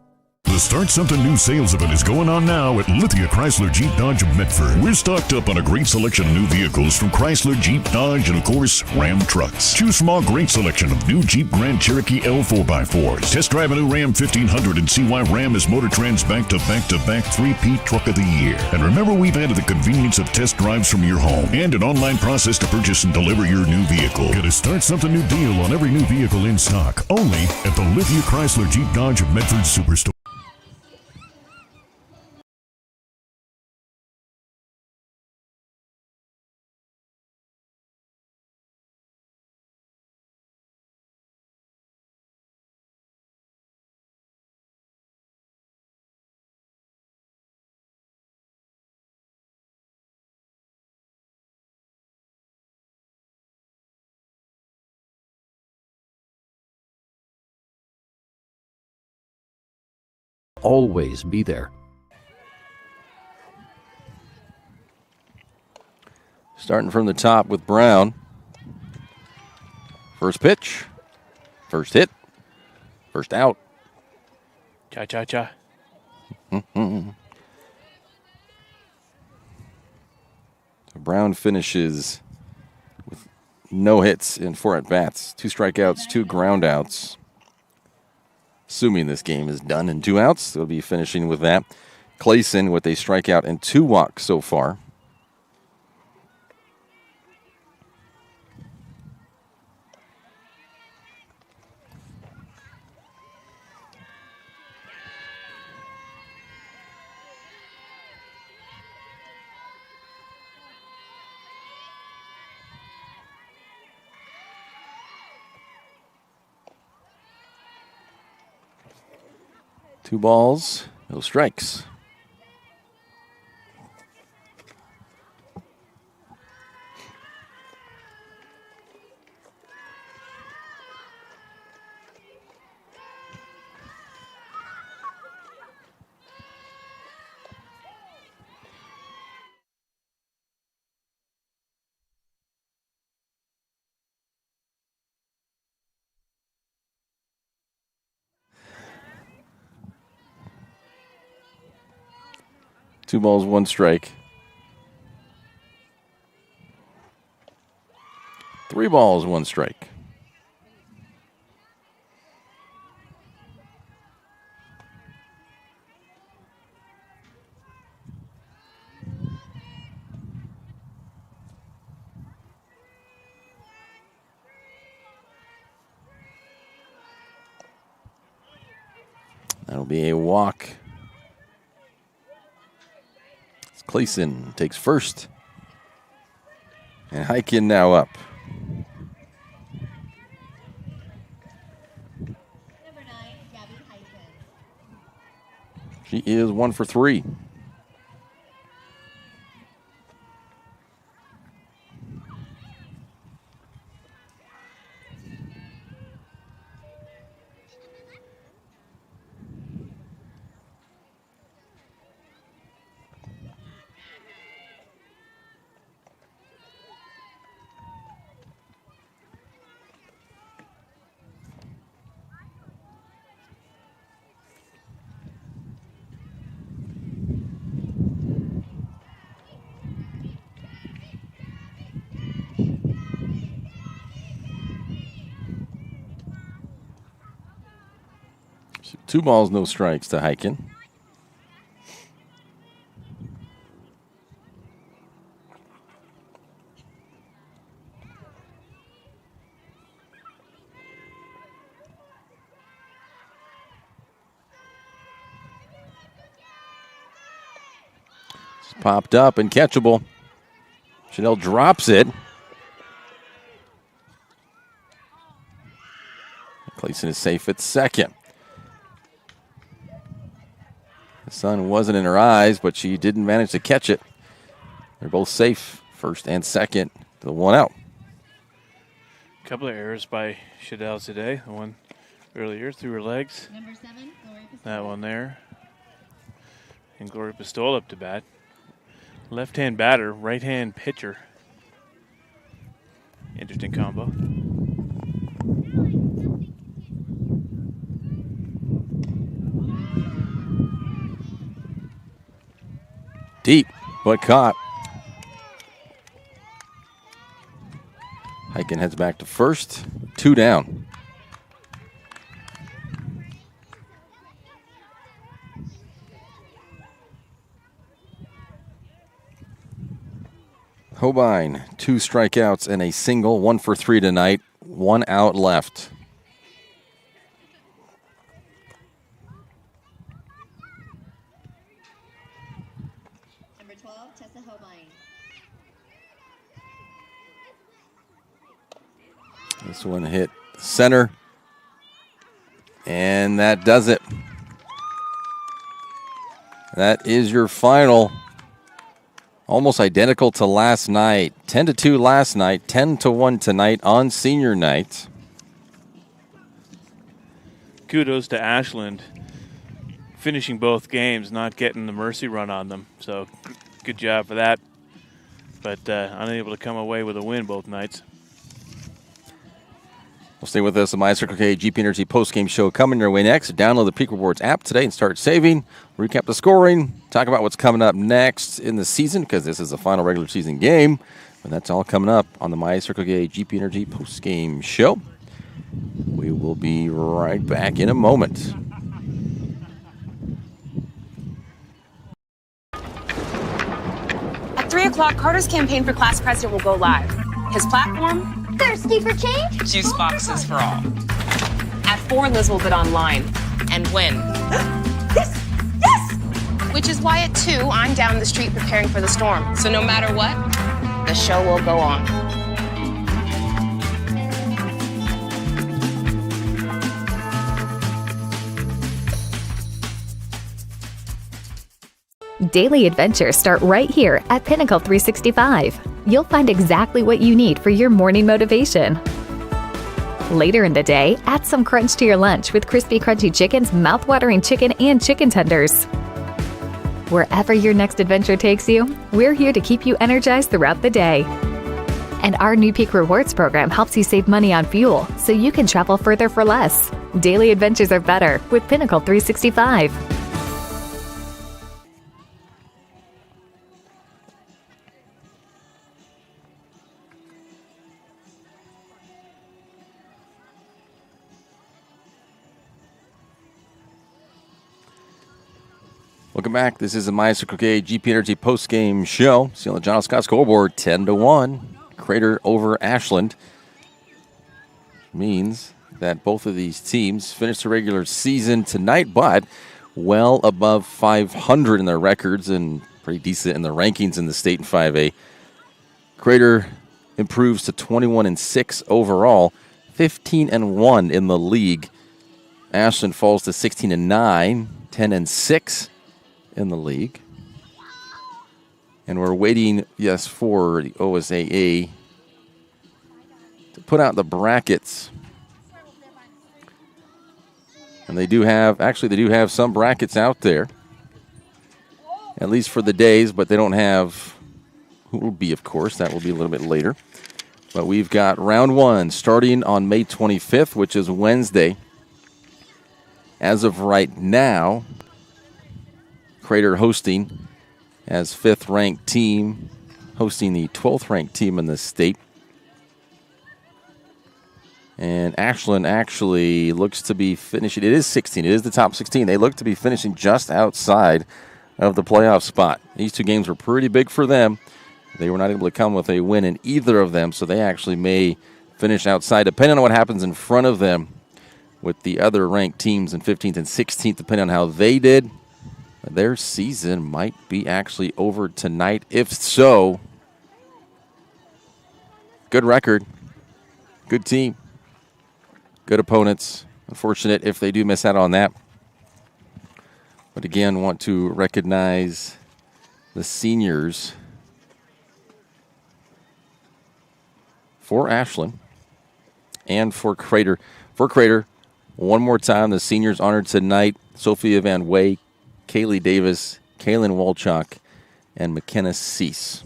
The Start Something New sales event is going on now at Lithia Chrysler Jeep Dodge of Medford. We're stocked up on a great selection of new vehicles from Chrysler, Jeep, Dodge, and of course, Ram trucks. Choose from our great selection of new Jeep Grand Cherokee L 4x4s. Test drive a new Ram 1500 and see why Ram is Motor Trend's back-to-back-to-back 3-peat Truck of the Year. And remember, we've added the convenience of test drives from your home and an online process to purchase and deliver your new vehicle. Get a Start Something New deal on every new vehicle in stock, only at the Lithia Chrysler Jeep Dodge of Medford Superstore.
always be there.
Starting from the top with Brown. First pitch, first hit, first out.
Cha-cha-cha.
Brown finishes with no hits in 4 at-bats, 2 strikeouts, 2 groundouts. Assuming this game is done in 2 outs, they'll be finishing with that. Clayson with a strikeout and 2 walks so far. Two balls, no strikes. Two balls, 1 strike. 3 balls, 1 strike. That'll be a walk. Clayson takes first. And Hyken now up.
Number 9, Gabby Hyken.
She is 1 for 3. Two balls, no strikes to Hyken. It's popped up and catchable. Chanel drops it. Clayson is safe at second. The sun wasn't in her eyes, but she didn't manage to catch it. They're both safe, first and second, to 1 out.
A couple of errors by Shadell today. The one earlier through her legs.
Number 7, Gloria Pistola.
That one there. And Gloria Pistola up to bat. Left-hand batter, right-hand pitcher. Interesting combo.
Deep, but caught. Hyken heads back to first. 2 down. Hobine, 2 strikeouts and a single, 1 for 3 tonight. 1 out left.
Number 12, Tessa Hobine.
This one hit center. And that does it. That is your final. Almost identical to last night. 10-2 last night, 10-1 tonight on senior night.
Kudos to Ashland finishing both games, not getting the mercy run on them. So good job for that. But unable to come away with a win both nights.
Well, stay with us. The My Circle K GP Energy post-game show coming your way next. Download the Peak Rewards app today and start saving. Recap the scoring. Talk about what's coming up next in the season because this is the final regular season game. And that's all coming up on the My Circle K GP Energy post-game show. We will be right back in a moment.
At 3 o'clock, Carter's campaign for class president will go live. His platform?
Thirsty for change?
Juice boxes for all. At 4, Liz will bid online and win.
Yes! Yes!
Which is why at 2, I'm down the street preparing for the storm. So no matter what, the show will go on.
Daily adventures start right here at Pinnacle 365. You'll find exactly what you need for your morning motivation. Later in the day, add some crunch to your lunch with crispy, crunchy chicken's mouth-watering chicken and chicken tenders. Wherever your next adventure takes you, we're here to keep you energized throughout the day. And our new Peak Rewards program helps you save money on fuel so you can travel further for less. Daily adventures are better with Pinnacle 365.
Welcome back. This is the My Circle K GP Energy post-game show. See on the John Scott scoreboard, 10-1. Crater over Ashland. Means that both of these teams finished the regular season tonight, but well above 500 in their records and pretty decent in the rankings in the state in 5A. Crater improves to 21-6 overall, 15-1 in the league. Ashland falls to 16-9, 10-6. In the league. And we're waiting, yes, for the OSAA to put out the brackets. And they do have some brackets out there, at least for the days, but they don't have who will be, of course. That will be a little bit later. But we've got round 1 starting on May 25th, which is Wednesday. As of right now, Crater hosting as 5th-ranked team, hosting the 12th-ranked team in the state. And Ashland actually looks to be finishing. It is 16. It is the top 16. They look to be finishing just outside of the playoff spot. These two games were pretty big for them. They were not able to come with a win in either of them, so they actually may finish outside, depending on what happens in front of them with the other ranked teams in 15th and 16th, depending on how they did. Their season might be actually over tonight. If so, good record, good team, good opponents. Unfortunate if they do miss out on that. But again, want to recognize the seniors for Ashland and for Crater. For Crater, one more time, the seniors honored tonight: Sophia Van Way, Kaylee Davis, Kaylin Walchuk, and McKenna Cease.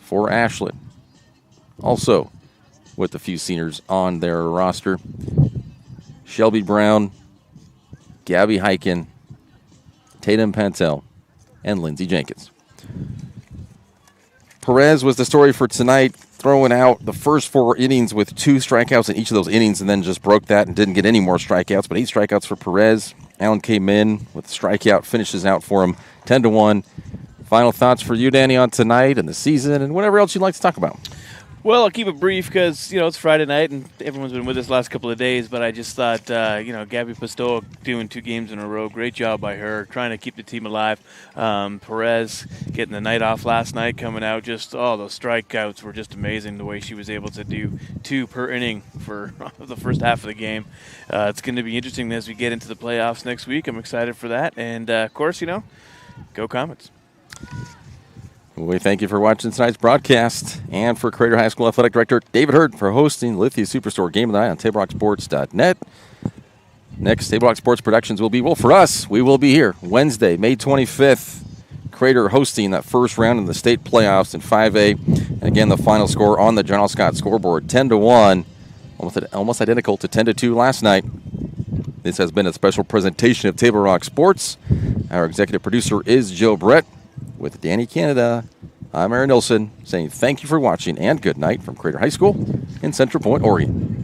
For Ashland, also with a few seniors on their roster: Shelby Brown, Gabby Hyken, Tatum Pantel, and Lindsey Jenkins. Perez was the story for tonight, throwing out the first 4 innings with 2 strikeouts in each of those innings and then just broke that and didn't get any more strikeouts. But 8 strikeouts for Perez. Allen came in with a strikeout, finishes out for him, 10-1. Final thoughts for you, Danny, on tonight and the season and whatever else you'd like to talk about.
Well, I'll keep it brief because, it's Friday night and everyone's been with us the last couple of days, but I just thought, Gabby Pistoia doing 2 games in a row, great job by her, trying to keep the team alive. Perez getting the night off last night, coming out, those strikeouts were just amazing, the way she was able to do 2 per inning for the first half of the game. It's going to be interesting as we get into the playoffs next week. I'm excited for that. And, of course, go Comets.
We thank you for watching tonight's broadcast, and for Crater High School Athletic Director David Hurd for hosting Lithia Superstore Game of the Night on TableRockSports.net. Next, Table Rock Sports Productions will be, well, for us, we will be here Wednesday, May 25th. Crater hosting that first round in the state playoffs in 5A. And again, the final score on the General Scott scoreboard, 10-1, almost identical to 10-2 last night. This has been a special presentation of Table Rock Sports. Our executive producer is Joe Brett. With Danny Canada, I'm Aaron Nilsson saying thank you for watching and good night from Crater High School in Central Point, Oregon.